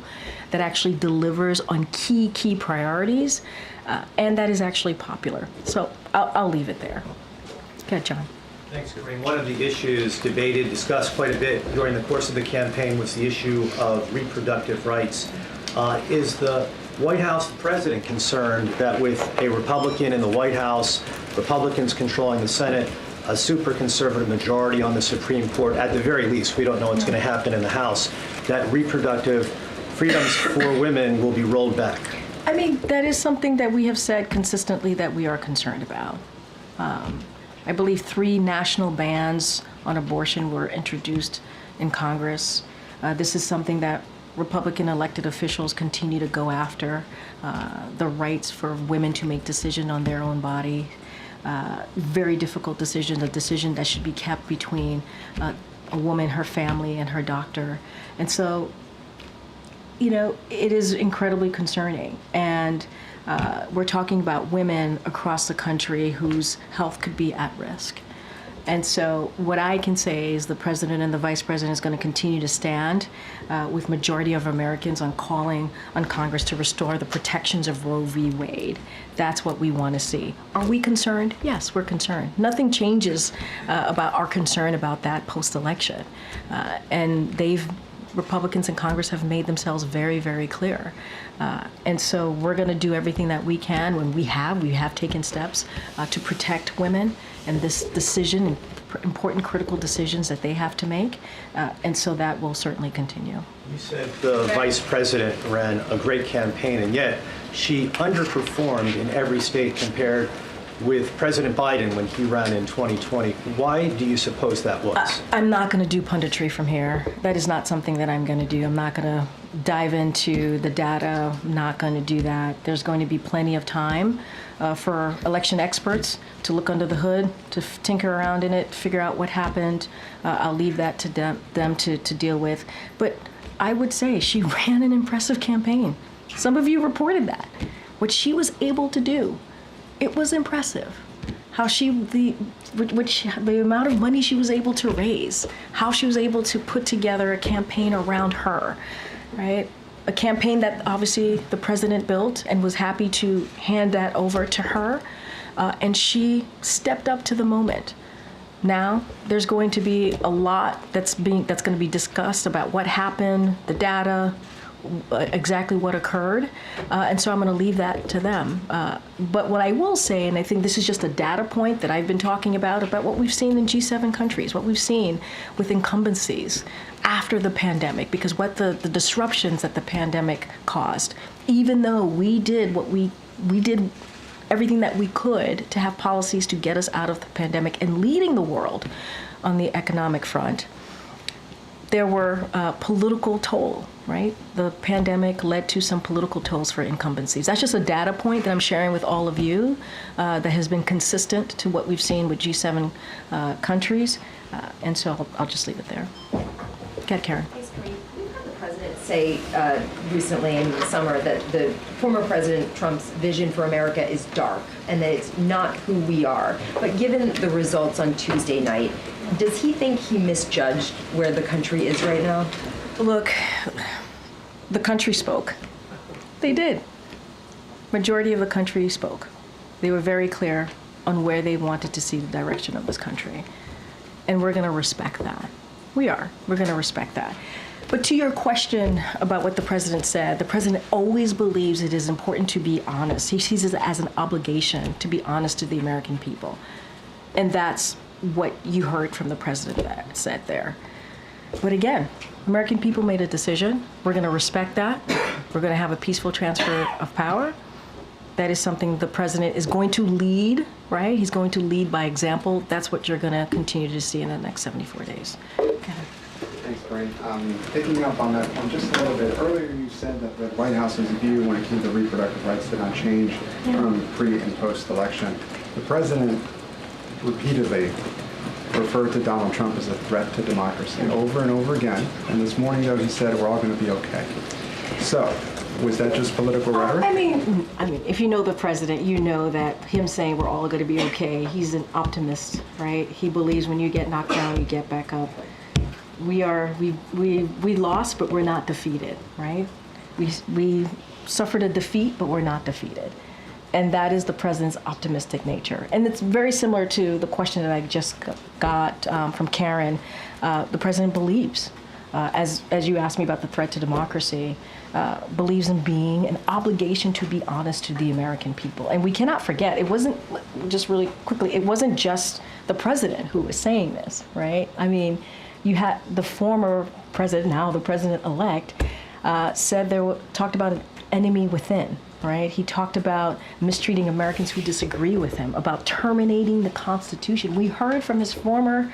that actually delivers on key priorities, and that is actually popular. So I'll leave it there. Go ahead, John. Thanks, Corinne. One of the issues debated, discussed quite a bit during the course of the campaign was the issue of reproductive rights. Is the White House, the president, concerned that with a Republican in the White House, Republicans controlling the Senate, a super conservative majority on the Supreme Court, at the very least, we don't know what's going to happen in the House, that reproductive freedoms for women will be rolled back? I mean, that is something that we have said consistently that we are concerned about. I believe 3 national bans on abortion were introduced in Congress. This is something that Republican elected officials continue to go after, the rights for women to make decisions on their own body. Very difficult decision, a decision that should be kept between a woman, her family, and her doctor. And so, you know, it is incredibly concerning. And we're talking about women across the country whose health could be at risk. And so what I can say is the president and the vice president is going to continue to stand with majority of Americans on calling on Congress to restore the protections of Roe v. Wade. That's what we want to see. Are we concerned? Yes, we're concerned. Nothing changes about our concern about that post-election. And Republicans in Congress have made themselves very, very clear. And so we're going to do everything that we can. When we have taken steps to protect women and this decision, important critical decisions that they have to make. And so that will certainly continue. You said the vice president ran a great campaign, and yet she underperformed in every state compared with President Biden when he ran in 2020. Why do you suppose that was? I'm not going to do punditry from here. That is not something that I'm going to do. I'm not going to dive into the data. I'm not going to do that. There's going to be plenty of time for election experts to look under the hood, to tinker around in it, figure out what happened. I'll leave that to them to deal with. But I would say she ran an impressive campaign. Some of you reported that. What she was able to do, it was impressive. How the amount of money she was able to raise, how she was able to put together a campaign around her, right? A campaign that obviously the president built and was happy to hand that over to her, and she stepped up to the moment. Now there's going to be a lot that's going to be discussed about what happened, the data, exactly what occurred, and so I'm going to leave that to them. But what I will say, and I think this is just a data point that I've been talking about what we've seen in G7 countries, what we've seen with incumbencies after the pandemic, because what the disruptions that the pandemic caused, even though we did everything that we could to have policies to get us out of the pandemic and leading the world on the economic front, there were political toll, right? The pandemic led to some political tolls for incumbencies. That's just a data point that I'm sharing with all of you that has been consistent to what we've seen with G7 countries. And so I'll just leave it there. Go ahead, Karen. We've heard the president say recently in the summer that the former President Trump's vision for America is dark and that it's not who we are. But given the results on Tuesday night, does he think he misjudged where the country is right now? Look, the country spoke. They did. Majority of the country spoke. They were very clear on where they wanted to see the direction of this country. And we're going to respect that. We are. We're going to respect that. But to your question about what the president said, the president always believes it is important to be honest. He sees it as an obligation to be honest to the American people. And that's what you heard from the president that said there. But again, American people made a decision. We're going to respect that. We're going to have a peaceful transfer of power. That is something the president is going to lead, right? He's going to lead by example. That's what you're going to continue to see in the next 74 days. Thanks, Corinne. Picking up on that point just a little bit, earlier you said that the White House's view when it came to reproductive rights did not change from pre and post-election. The president repeatedly referred to Donald Trump as a threat to democracy over and over again. And this morning, though, he said we're all going to be okay. So, was that just political rhetoric? I mean, if you know the president, you know that him saying we're all going to be okay, he's an optimist, right? He believes when you get knocked down, you get back up. We lost, but we're not defeated, right? We suffered a defeat, but we're not defeated. And that is the president's optimistic nature. And it's very similar to the question that I just got from Karen. The president believes, as you asked me about the threat to democracy, believes in being an obligation to be honest to the American people. And we cannot forget, it wasn't, just really quickly, it wasn't just the president who was saying this, right? I mean, you had the former president, now the president-elect, talked about an enemy within, right? He talked about mistreating Americans who disagree with him, about terminating the Constitution. We heard from his former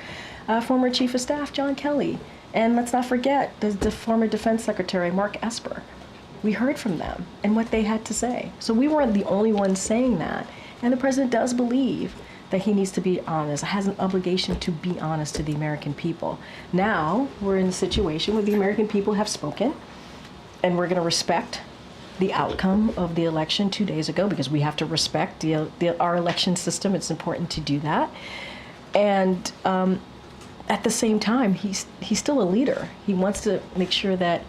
Chief of Staff, John Kelly. And let's not forget the former Defense Secretary, Mark Esper. We heard from them and what they had to say. So we weren't the only ones saying that. And the president does believe that he needs to be honest, has an obligation to be honest to the American people. Now we're in a situation where the American people have spoken, and we're going to respect the outcome of the election 2 days ago, because we have to respect our election system. It's important to do that. And at the same time, he's still a leader. He wants to make sure that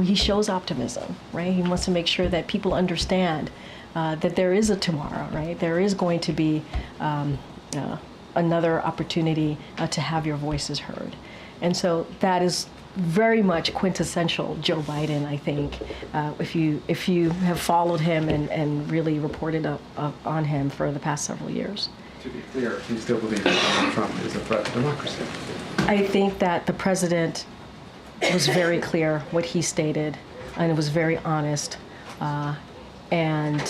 he shows optimism, right? He wants to make sure that people understand that there is a tomorrow, right? There is going to be another opportunity to have your voices heard. And so that is very much quintessential Joe Biden, I think, if you have followed him and really reported up on him for the past several years. To be clear, you still believe that Donald Trump is a threat to democracy? I think that the president was very clear what he stated, and it was very honest. And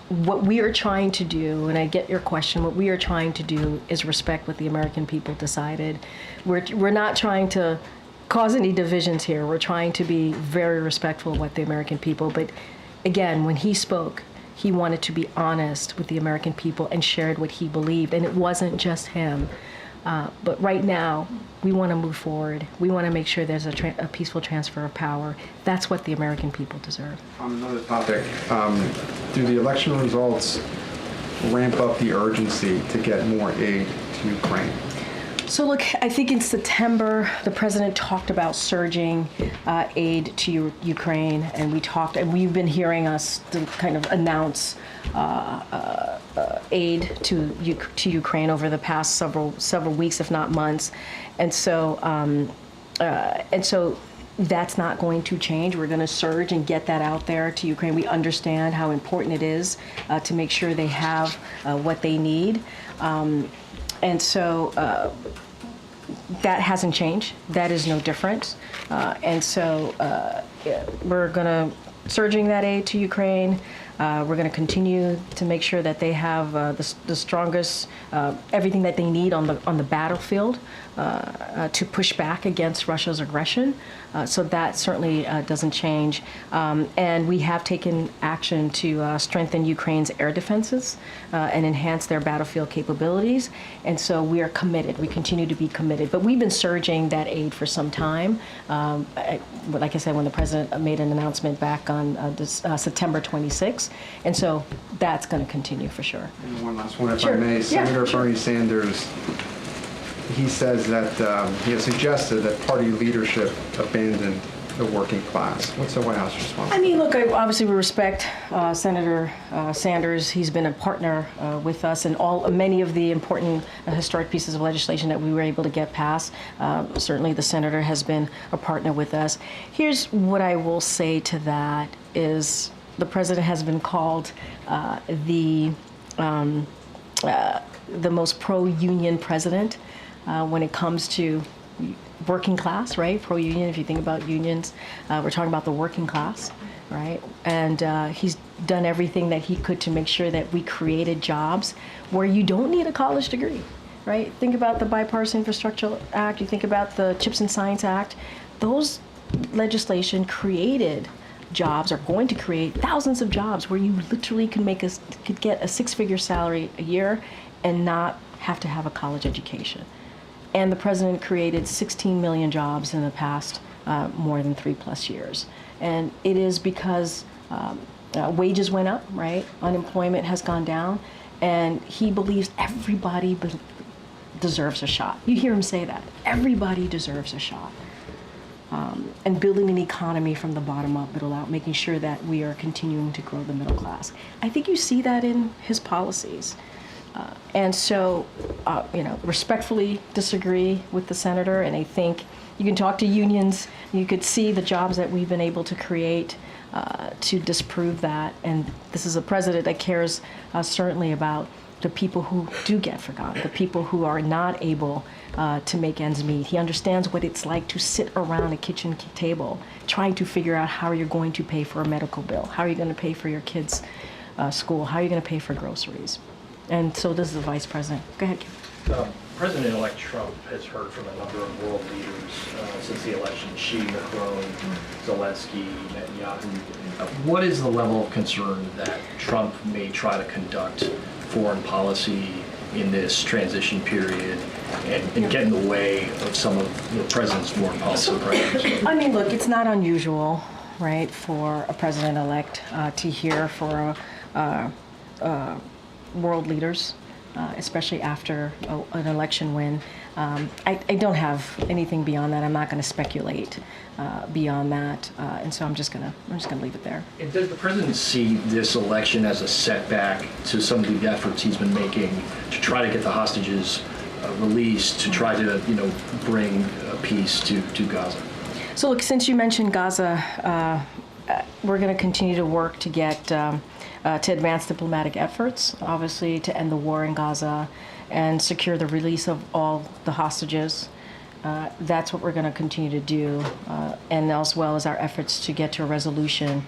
what we are trying to do, and I get your question, what we are trying to do is respect what the American people decided. We're not trying to cause any divisions here. We're trying to be very respectful of what the American people, but again, when he spoke, he wanted to be honest with the American people and shared what he believed, and it wasn't just him. But right now, we want to move forward. We want to make sure there's a peaceful transfer of power. That's what the American people deserve. On another topic, do the election results ramp up the urgency to get more aid to Ukraine? So look, I think in September, the president talked about surging aid to Ukraine, and we've been hearing us kind of announce aid to Ukraine over the past several weeks, if not months, and so that's not going to change. We're going to surge and get that out there to Ukraine. We understand how important it is to make sure they have what they need. And so that hasn't changed. That is no different. And so we're going to surging that aid to Ukraine. We're going to continue to make sure that they have the strongest, everything that they need on the battlefield to push back against Russia's aggression. So that certainly doesn't change. And we have taken action to strengthen Ukraine's air defenses and enhance their battlefield capabilities. And so we are committed. We continue to be committed. But we've been surging that aid for some time. Like I said, when the president made an announcement back on September 26th. And so that's going to continue for sure. And one last one, if I may. Senator Bernie Sanders, he says that he has suggested that party leadership abandon the working class. What's the White House response? I mean, look, obviously we respect Senator Sanders. He's been a partner with us in many of the important historic pieces of legislation that we were able to get passed. Certainly the senator has been a partner with us. Here's what I will say to that is the president has been called the the most pro-union president when it comes to working class, right? Pro-union, if you think about unions, we're talking about the working class, right? And he's done everything that he could to make sure that we created jobs where you don't need a college degree, right? Think about the Bipartisan Infrastructure Act, you think about the CHIPS and Science Act. Those legislation created jobs, are going to create thousands of jobs where you literally could get a six-figure salary a year and not have to have a college education. And the president created 16 million jobs in the past more than 3+ years. And it is because wages went up, right? Unemployment has gone down, and he believes everybody deserves a shot. You hear him say that. Everybody deserves a shot. And building an economy from the bottom up, middle out, making sure that we are continuing to grow the middle class. I think you see that in his policies. And so, respectfully disagree with the senator, and I think you can talk to unions, you could see the jobs that we've been able to create to disprove that. And this is a president that cares certainly about the people who do get forgotten, the people who are not able to make ends meet. He understands what it's like to sit around a kitchen table trying to figure out how you're going to pay for a medical bill, how are you going to pay for your kids' school, how are you going to pay for groceries. And so does the vice president. Go ahead, Kim. President-elect Trump has heard from a number of world leaders since the election, Xi, Macron, Zelensky, Netanyahu. What is the level of concern that Trump may try to conduct foreign policy in this transition period and get in the way of some of the president's foreign policy priorities? I mean, look, it's not unusual, right, for a president-elect to hear for world leaders, especially after an election win. I don't have anything beyond that. I'm not going to speculate beyond that, and so I'm just gonna leave it there. And does the president see this election as a setback to some of the efforts he's been making to try to get the hostages released, to try to bring peace to Gaza? So look, since you mentioned Gaza, we're going to continue to work to get to advance diplomatic efforts, obviously to end the war in Gaza and secure the release of all the hostages. That's what we're going to continue to do, and as well as our efforts to get to a resolution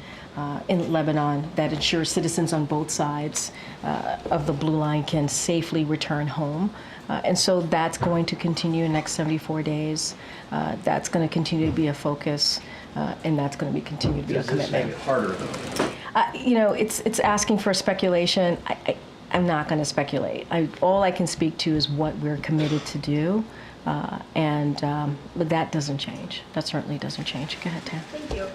in Lebanon that ensures citizens on both sides of the blue line can safely return home. And so that's going to continue in the next 74 days. That's going to continue to be a focus, and that's going to continue to be a commitment. Does this make it harder, though? It's asking for speculation. I'm not going to speculate. All I can speak to is what we're committed to do, but that doesn't change. That certainly doesn't change. Go ahead, Tam. Thank you.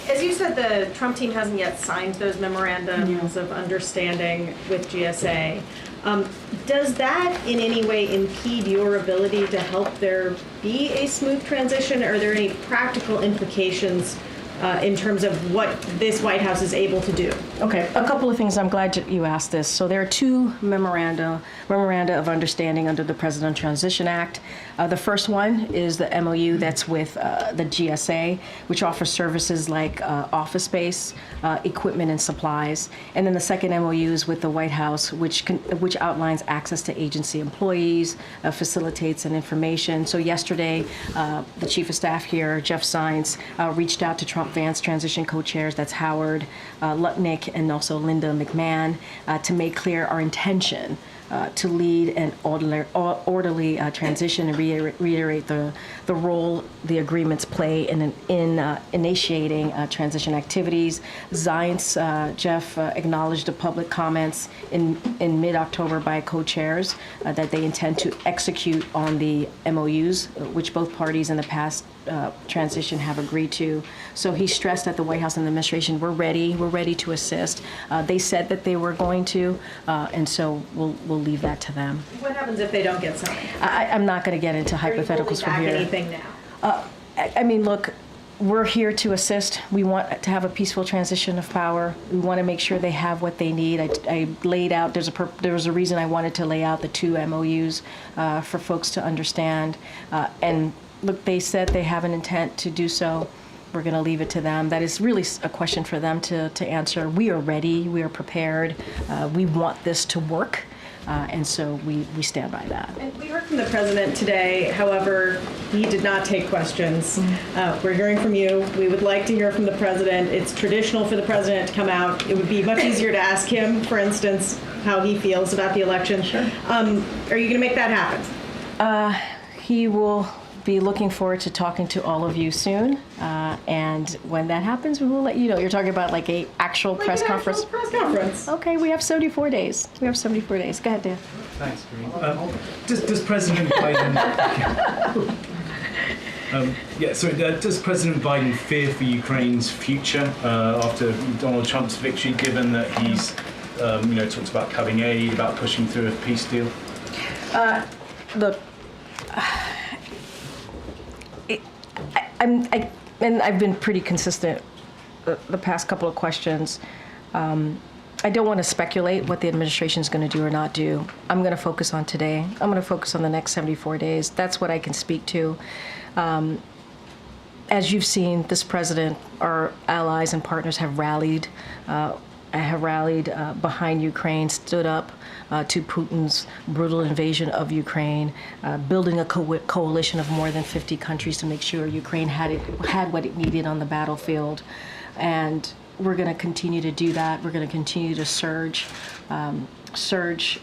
As you said, the Trump team hasn't yet signed those memorandums of understanding with GSA. Does that in any way impede your ability to help there be a smooth transition? Are there any practical implications in terms of what this White House is able to do? Okay, a couple of things. I'm glad you asked this. So there are two memoranda of understanding under the President Transition Act. The first one is the MOU that's with the GSA, which offers services like office space, equipment, and supplies. And then the second MOU is with the White House, which outlines access to agency employees, facilitates and information. So yesterday, the Chief of Staff here, Jeff Zients, reached out to Trump Vance transition co-chairs, that's Howard Lutnick and also Linda McMahon, to make clear our intention to lead an orderly transition and reiterate the role the agreements play in initiating transition activities. Zients, Jeff, acknowledged the public comments in mid-October by co-chairs that they intend to execute on the MOUs, which both parties in the past transition have agreed to. So he stressed that the White House and the administration, we're ready to assist. They said that they were going to, and so we'll leave that to them. What happens if they don't get signed? I'm not going to get into hypotheticals from here. Are you holding back anything now? I mean, look, we're here to assist. We want to have a peaceful transition of power. We want to make sure they have what they need. I laid out, there was a reason I wanted to lay out the two MOUs for folks to understand. And look, they said they have an intent to do so. We're going to leave it to them. That is really a question for them to answer. We are ready. We are prepared. We want this to work. And so we stand by that. And we heard from the president today, however, he did not take questions. We're hearing from you. We would like to hear from the president. It's traditional for the president to come out. It would be much easier to ask him, for instance, how he feels about the election. Sure. Are you going to make that happen? He will be looking forward to talking to all of you soon. And when that happens, we will let you know. You're talking about like a actual press conference? Press conference. Okay, we have 74 days. We have 74 days. Go ahead, Dan. Thanks, Karine. Does President Biden... does President Biden fear for Ukraine's future after Donald Trump's victory, given that he's, talks about cutting aid, about pushing through a peace deal? Look, I've been pretty consistent the past couple of questions. I don't want to speculate what the administration is going to do or not do. I'm going to focus on today. I'm going to focus on the next 74 days. That's what I can speak to. As you've seen, this president, our allies and partners have rallied behind Ukraine, stood up to Putin's brutal invasion of Ukraine, building a coalition of more than 50 countries to make sure Ukraine had what it needed on the battlefield. And we're going to continue to do that. We're going to continue to surge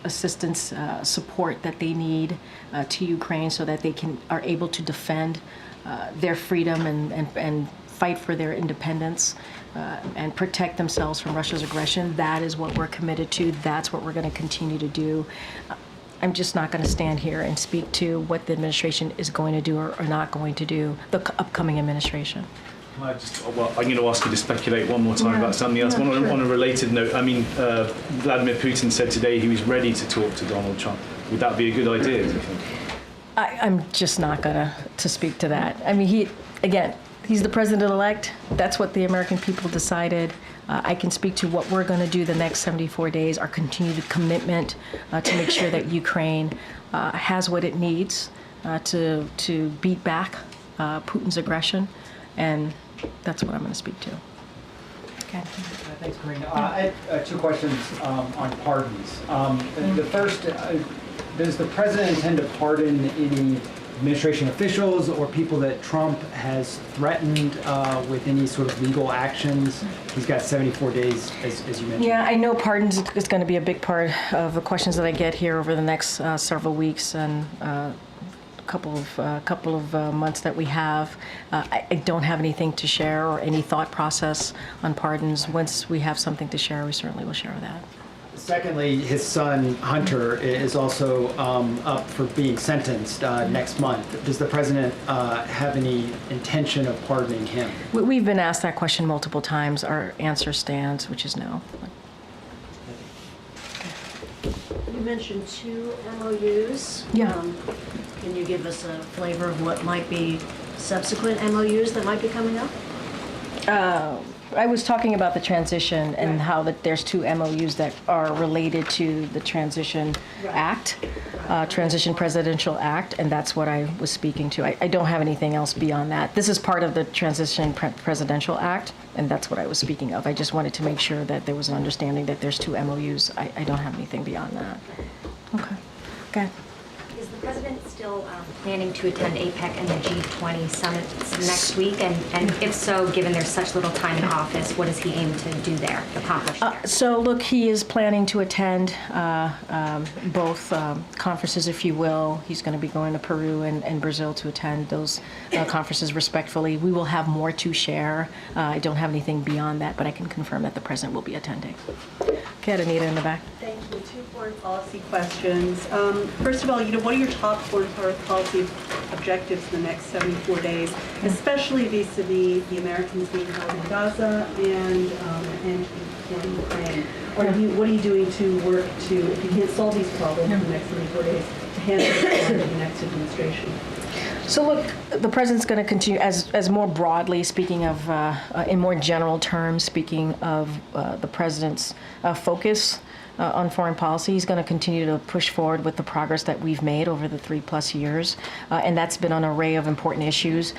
assistance, support that they need to Ukraine so that they are able to defend their freedom and fight for their independence and protect themselves from Russia's aggression. That is what we're committed to. That's what we're going to continue to do. I'm just not going to stand here and speak to what the administration is going to do or not going to do, the upcoming administration. I'm going to ask you to speculate one more time about something else. On a related note, Vladimir Putin said today he was ready to talk to Donald Trump. Would that be a good idea, do you think? I'm just not going to speak to that. I mean, he's the president-elect. That's what the American people decided. I can speak to what we're going to do the next 74 days, our continued commitment to make sure that Ukraine has what it needs to beat back Putin's aggression. And that's what I'm going to speak to. Okay. Thanks, Karine. I have two questions on pardons. The first, does the president intend to pardon any administration officials or people that Trump has threatened with any sort of legal actions? He's got 74 days, as you mentioned. Yeah, I know pardons is going to be a big part of the questions that I get here over the next several weeks and couple of months that we have. I don't have anything to share or any thought process on pardons. Once we have something to share, we certainly will share that. Secondly, his son, Hunter, is also up for being sentenced next month. Does the president have any intention of pardoning him? We've been asked that question multiple times. Our answer stands, which is no. You mentioned 2 MOUs. Yeah. Can you give us a flavor of what might be subsequent MOUs that might be coming up? I was talking about the transition and how that there's 2 MOUs that are related to the Transition Act, Transition Presidential Act, and that's what I was speaking to. I don't have anything else beyond that. This is part of the Transition Presidential Act, and that's what I was speaking of. I just wanted to make sure that there was an understanding that there's 2 MOUs. I don't have anything beyond that. Okay. Is the president still planning to attend APEC and the G20 summits next week? And if so, given there's such little time in office, what does he aim to do there, accomplish there? So look, he is planning to attend both conferences, if you will. He's going to be going to Peru and Brazil to attend those conferences respectfully. We will have more to share. I don't have anything beyond that, but I can confirm that the president will be attending. Okay, Anita in the back. Thank you. 2 foreign policy questions. First of all, what are your top foreign policy objectives in the next 74 days, especially vis-a-vis the Americans being held in Gaza and in Ukraine? What are you doing to work to, if you can't solve these problems in the next 74 days, to handle it in the next administration? So look, the president's going to continue, as more broadly, speaking of, in more general terms, speaking of the president's focus on foreign policy. He's going to continue to push forward with the progress that we've made over the 3+ years, and that's been on an array of important issues.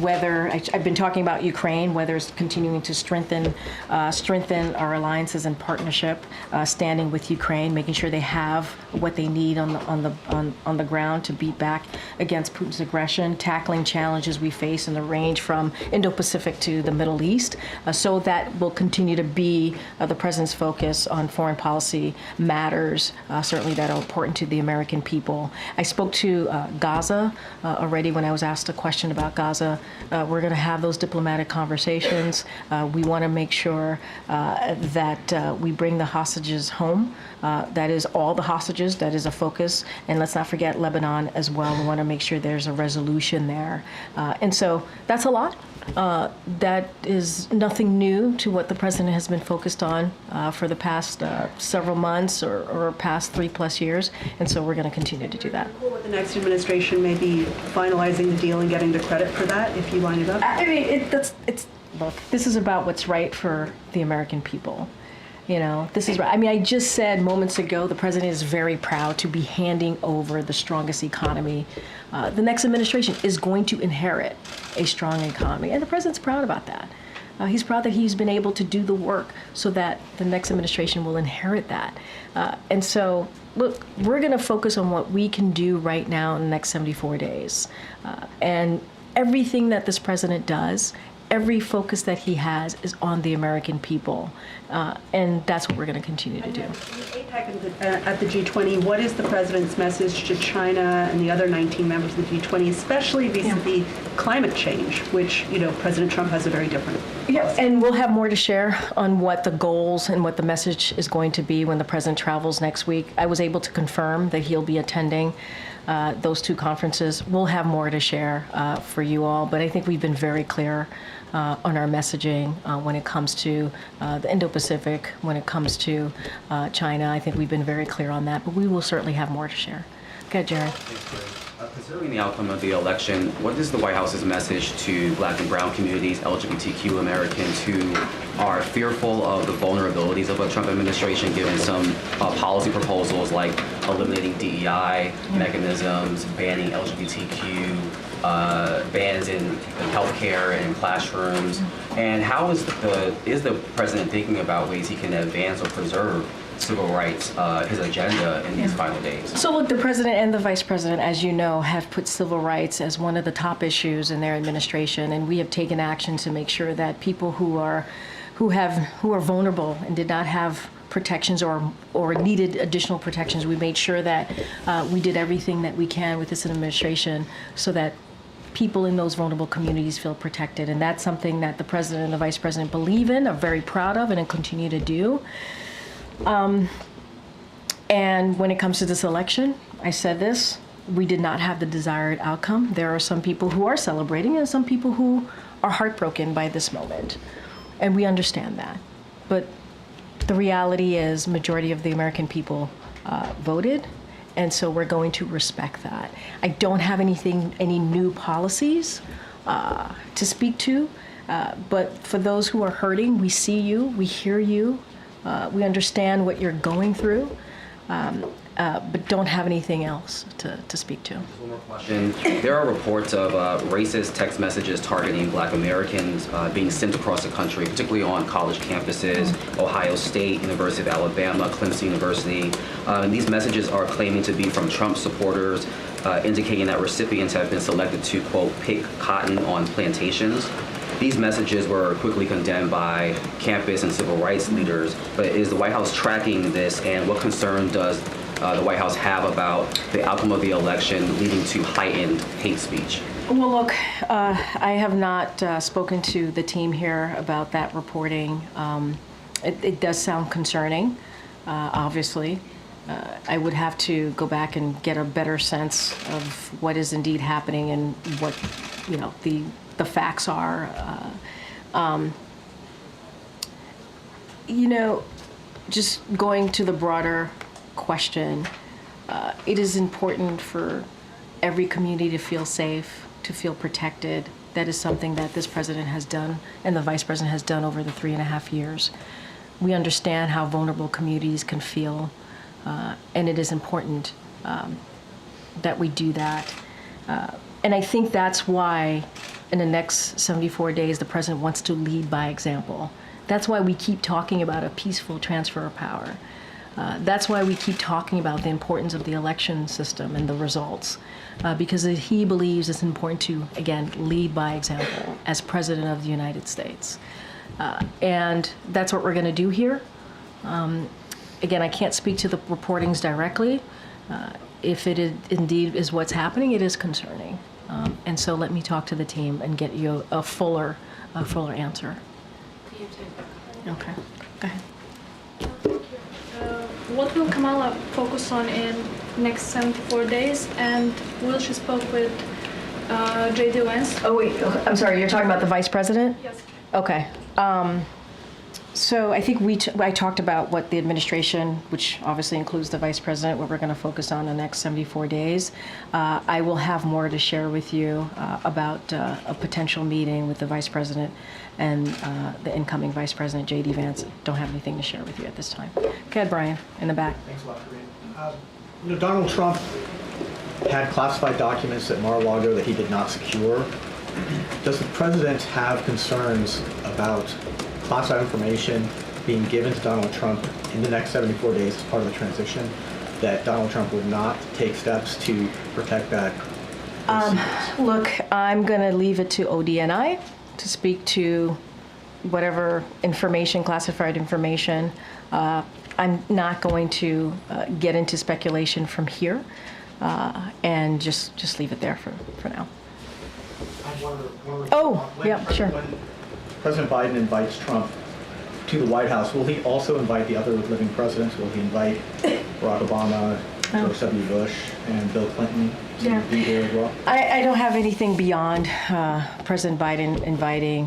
Whether I've been talking about Ukraine, whether it's continuing to strengthen our alliances and partnership, standing with Ukraine, making sure they have what they need on the ground to beat back against Putin's aggression, tackling challenges we face in the range from Indo-Pacific to the Middle East. So that will continue to be the president's focus on foreign policy matters, certainly that are important to the American people. I spoke to Gaza already when I was asked a question about Gaza. We're going to have those diplomatic conversations. We want to make sure that we bring the hostages home. That is all the hostages. That is a focus. And let's not forget Lebanon as well. We want to make sure there's a resolution there. And so that's a lot. That is nothing new to what the president has been focused on for the past several months or past 3+ years. And so we're going to continue to do that. With the next administration maybe finalizing the deal and getting the credit for that if you line it up? I mean, look, this is about what's right for the American people. You know, this is right. I mean, I just said moments ago, the president is very proud to be handing over the strongest economy. The next administration is going to inherit a strong economy, and the president's proud about that. He's proud that he's been able to do the work so that the next administration will inherit that. And so, look, we're going to focus on what we can do right now in the next 74 days. And everything that this president does, every focus that he has is on the American people. And that's what we're going to continue to do. APEC at the G20, what is the president's message to China and the other 19 members of the G20, especially vis-a-vis climate change, which, you know, President Trump has a very different Yeah, and we'll have more to share on what the goals and what the message is going to be when the president travels next week. I was able to confirm that he'll be attending those two conferences. We'll have more to share for you all, but I think we've been very clear on our messaging when it comes to the Indo-Pacific, when it comes to China. I think we've been very clear on that, but we will certainly have more to share. Okay, Jared. Considering the outcome of the election, what is the White House's message to Black and brown communities, LGBTQ Americans who are fearful of the vulnerabilities of a Trump administration, given some policy proposals like eliminating DEI mechanisms, banning LGBTQ, bans in healthcare and classrooms, and how is the president thinking about ways he can advance or preserve civil rights, his agenda in these final days? So look, the president and the vice president, as you know, have put civil rights as one of the top issues in their administration, and we have taken action to make sure that people who are vulnerable and did not have protections or needed additional protections, we made sure that we did everything that we can with this administration so that people in those vulnerable communities feel protected. And that's something that the president and the vice president believe in, are very proud of, and continue to do. And when it comes to this election, I said this, we did not have the desired outcome. There are some people who are celebrating and some people who are heartbroken by this moment. And we understand that. But the reality is majority of the American people voted. And so we're going to respect that. I don't have any new policies to speak to, but for those who are hurting, we see you, we hear you, we understand what you're going through, but don't have anything else to speak to. One more question. There are reports of racist text messages targeting Black Americans being sent across the country, particularly on college campuses, Ohio State, University of Alabama, Clemson University. These messages are claiming to be from Trump supporters, indicating that recipients have been selected to, quote, pick cotton on plantations. These messages were quickly condemned by campus and civil rights leaders, but is the White House tracking this, and what concern does the White House have about the outcome of the election leading to heightened hate speech? Well, look, I have not spoken to the team here about that reporting. It does sound concerning, obviously. I would have to go back and get a better sense of what is indeed happening and what, you know, the facts are. You know, just going to the broader question, it is important for every community to feel safe, to feel protected. That is something that this president has done and the vice president has done over the 3.5 years. We understand how vulnerable communities can feel, and it is important that we do that. And I think that's why in the next 74 days, the president wants to lead by example. That's why we keep talking about a peaceful transfer of power. That's why we keep talking about the importance of the election system and the results, because he believes it's important to, again, lead by example as president of the United States. And that's what we're going to do here. Again, I can't speak to the reportings directly. If it indeed is what's happening, it is concerning. And so let me talk to the team and get you a fuller answer. Okay, go ahead. What will Kamala focus on in next 74 days? And will she spoke with J.D. Vance? Oh wait, I'm sorry, you're talking about the vice president? Yes. Okay. So I think I talked about what the administration, which obviously includes the vice president, what we're going to focus on the next 74 days. I will have more to share with you about a potential meeting with the vice president and the incoming vice president, J.D. Vance. Don't have anything to share with you at this time. Go ahead, Brian, in the back. Thanks a lot, Corinne. Donald Trump had classified documents at Mar-a-Lago that he did not secure. Does the president have concerns about classified information being given to Donald Trump in the next 74 days as part of the transition, that Donald Trump would not take steps to protect that? Look, I'm going to leave it to ODNI to speak to whatever information, classified information. I'm not going to get into speculation from here, and just leave it there for now. Oh, yeah, sure. When President Biden invites Trump to the White House, will he also invite the other living presidents? Will he invite Barack Obama, George W. Bush, and Bill Clinton to be there as well? I don't have anything beyond President Biden inviting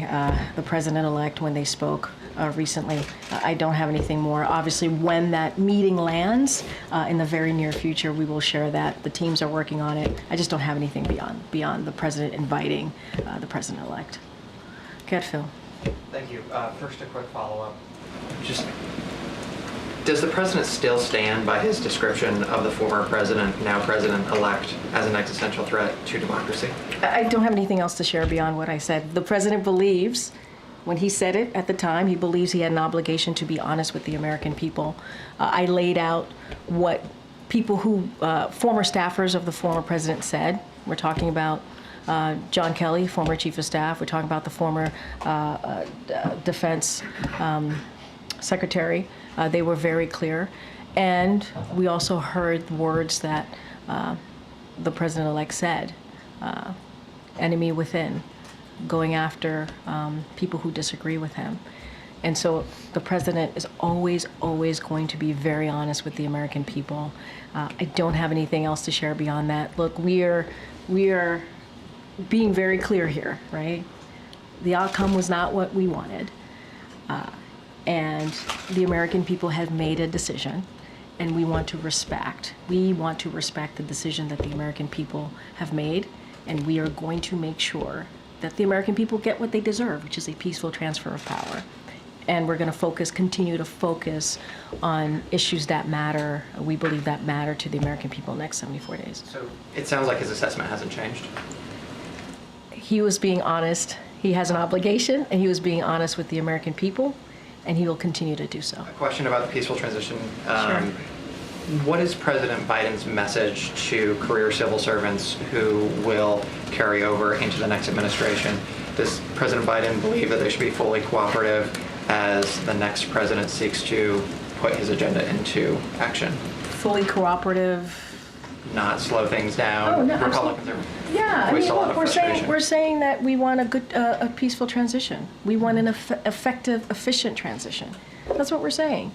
the president-elect when they spoke recently. I don't have anything more. Obviously, when that meeting lands in the very near future, we will share that. The teams are working on it. I just don't have anything beyond the president inviting the president-elect. Go ahead, Phil. Thank you. First, a quick follow-up. Does the president still stand by his description of the former president, now president-elect, as an existential threat to democracy? I don't have anything else to share beyond what I said. The president believes, when he said it at the time, he believes he had an obligation to be honest with the American people. I laid out what people who, former staffers of the former president said. We're talking about John Kelly, former chief of staff. We're talking about the former defense secretary. They were very clear. And we also heard words that the president-elect said, enemy within, going after people who disagree with him. And so the president is always going to be very honest with the American people. I don't have anything else to share beyond that. Look, we are being very clear here, right? The outcome was not what we wanted. And the American people have made a decision, and we want to respect. We want to respect the decision that the American people have made, and we are going to make sure that the American people get what they deserve, which is a peaceful transfer of power. And we're going to continue to focus on issues that matter. We believe that matter to the American people in the next 74 days. So it sounds like his assessment hasn't changed. He was being honest. He has an obligation, and he was being honest with the American people, and he will continue to do so. A question about the peaceful transition. Sure. What is President Biden's message to career civil servants who will carry over into the next administration? Does President Biden believe that they should be fully cooperative as the next president seeks to put his agenda into action? Fully cooperative. Not slow things down. Oh, no, Republicans are Yeah, I mean, a lot look, of we're frustration. saying that we want a peaceful transition. We want an effective, efficient transition. That's what we're saying,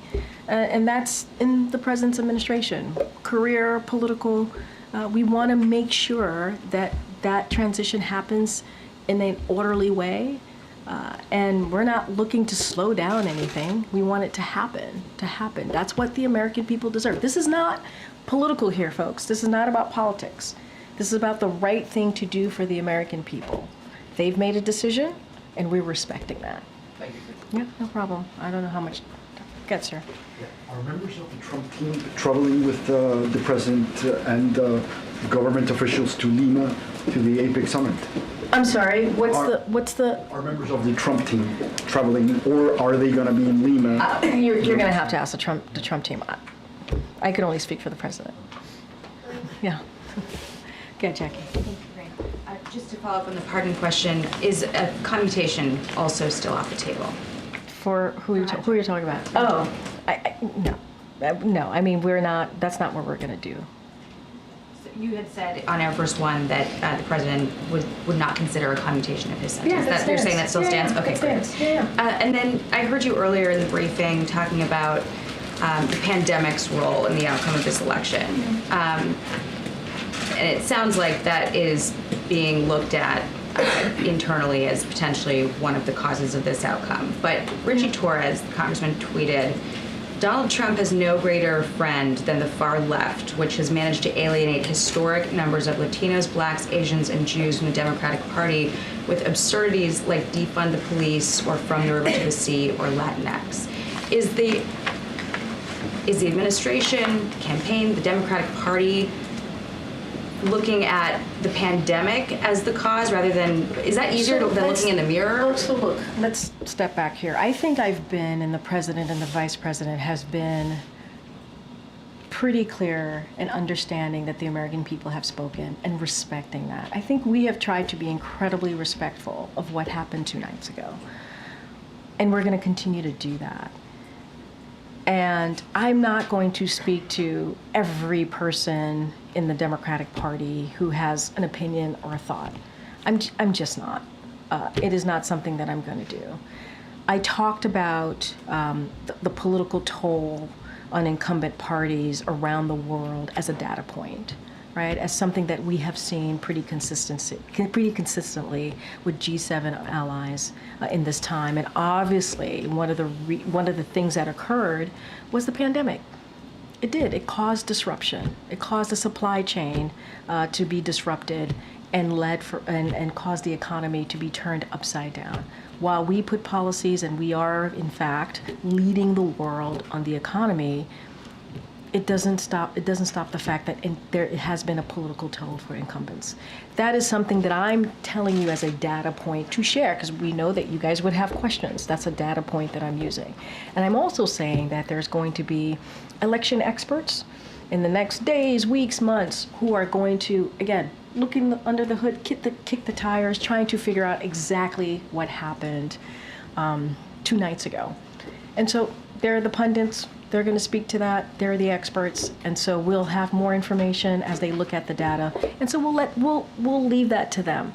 and that's in the president's administration. Career, political, we want to make sure that that transition happens in an orderly way, and we're not looking to slow down anything. We want it to happen. That's what the American people deserve. This is not political here, folks. This is not about politics. This is about the right thing to do for the American people. They've made a decision, and we're respecting that. Thank you. Yeah, no problem. I don't know how much. Good, sir. Are members of the Trump team traveling with the president and government officials to Lima to the APEC summit? I'm sorry, what's the? Are members of the Trump team traveling, or are they going to be in Lima? You're going to have to ask the Trump team. I can only speak for the president. Yeah. Good, Jackie. Just to follow up on the pardon question, is a commutation also still off the table? For who are you talking about? Oh, no. I mean, we're not. That's not what we're going to do. You had said on Air Force One that the president would not consider a commutation of his sentence. Yeah, that stands. You're saying that still stands? Okay, that stands. Yeah. And then I heard you earlier in the briefing talking about the pandemic's role in the outcome of this election. And it sounds like that is being looked at internally as potentially one of the causes of this outcome. But Richie Torres, the congressman, tweeted, Donald Trump has no greater friend than the far left, which has managed to alienate historic numbers of Latinos, blacks, Asians, and Jews from the Democratic Party with absurdities like defund the police or from the river to the sea or Latinx. Is the administration, campaign, the Democratic Party looking at the pandemic as the cause rather than, is that easier than looking in the mirror? So look, let's step back here. I think I've been, and the president and the vice president has been pretty clear in understanding that the American people have spoken and respecting that. I think we have tried to be incredibly respectful of what happened 2 nights ago. And we're going to continue to do that. And I'm not going to speak to every person in the Democratic Party who has an opinion or a thought. I'm just not. It is not something that I'm going to do. I talked about the political toll on incumbent parties around the world as a data point, right? As something that we have seen pretty consistently with G7 allies in this time. And obviously, one of the things that occurred was the pandemic. It did. It caused disruption. It caused the supply chain to be disrupted and caused the economy to be turned upside down. While we put policies, and we are, in fact, leading the world on the economy, it doesn't stop the fact that there has been a political toll for incumbents. That is something that I'm telling you as a data point to share, because we know that you guys would have questions. That's a data point that I'm using. And I'm also saying that there's going to be election experts in the next days, weeks, months, who are going to, again, looking under the hood, kick the tires, trying to figure out exactly what happened 2 nights ago. And so they're the pundits. They're going to speak to that. They're the experts, and so we'll have more information as they look at the data. And so we'll leave that to them.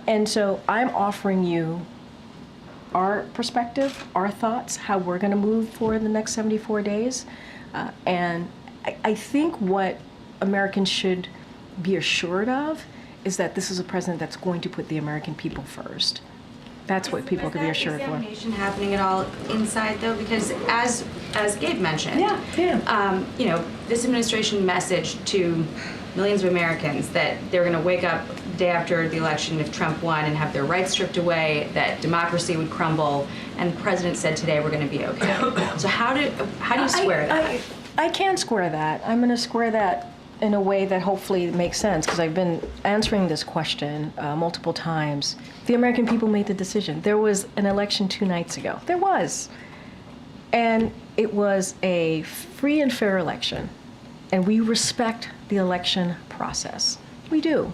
And so I'm offering you our perspective, our thoughts, how we're going to move forward in the next 74 days. And I think what Americans should be assured of is that this is a president that's going to put the American people first. That's what people can be assured for. Is examination happening at all inside, though? Because as Gabe mentioned, this administration messaged to millions of Americans that they're going to wake up the day after the election if Trump won and have their rights stripped away, that democracy would crumble, and the president said today we're going to be okay. So how do you square that? I can square that. I'm going to square that in a way that hopefully makes sense, because I've been answering this question multiple times. The American people made the decision. There was an election 2 nights ago. There was. And it was a free and fair election. And we respect the election process. We do.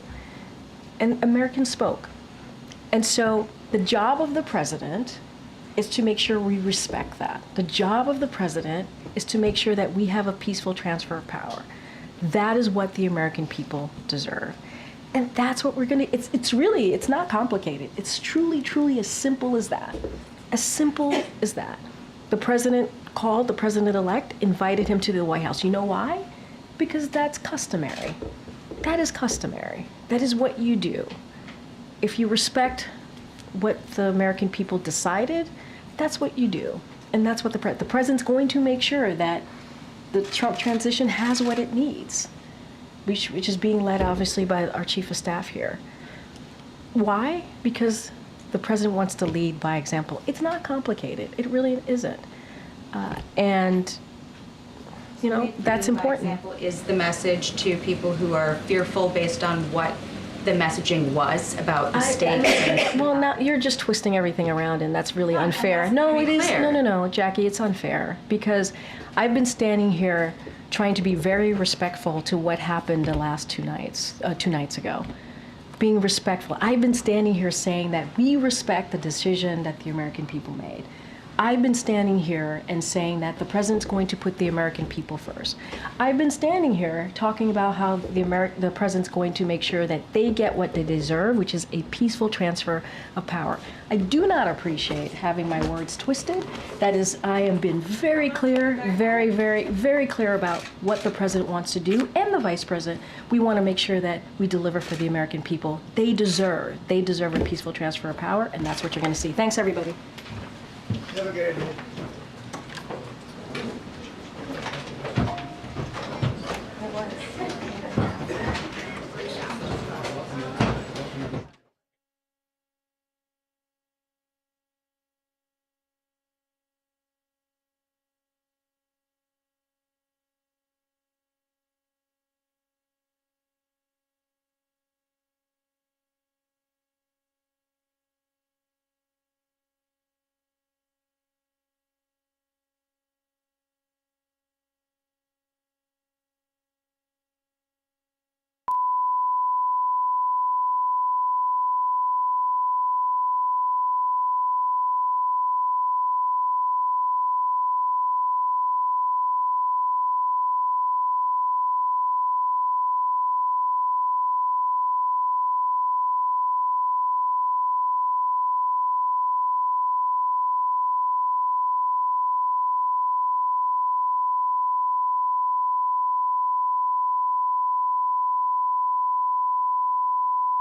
And Americans spoke. And so the job of the president is to make sure we respect that. The job of the president is to make sure that we have a peaceful transfer of power. That is what the American people deserve. And that's what we're going to, it's not complicated. It's truly as simple as that. As simple as that. The president called the president-elect, invited him to the White House. You know why? Because that's customary. That is customary. That is what you do. If you respect what the American people decided, that's what you do. And that's what the president's going to make sure that the Trump transition has what it needs, which is being led obviously by our chief of staff here. Why? Because the president wants to lead by example. It's not complicated. It really isn't. And, you know, that's By important. example, is the message to people who are fearful based on what the messaging was about the stakes? Well, now you're just twisting everything around, and that's really unfair. No, it is. No, Jackie, it's unfair because I've been standing here trying to be very respectful to what happened the last two nights ago. Being respectful. I've been standing here saying that we respect the decision that the American people made. I've been standing here and saying that the president's going to put the American people first. I've been standing here talking about how the president's going to make sure that they get what they deserve, which is a peaceful transfer of power. I do not appreciate having my words twisted. That is, I am being very clear, very, very, very clear about what the president wants to do, and the vice president. We want to make sure that we deliver for the American people. They deserve a peaceful transfer of power, and that's what you're going to see. Thanks, everybody. Have a good day.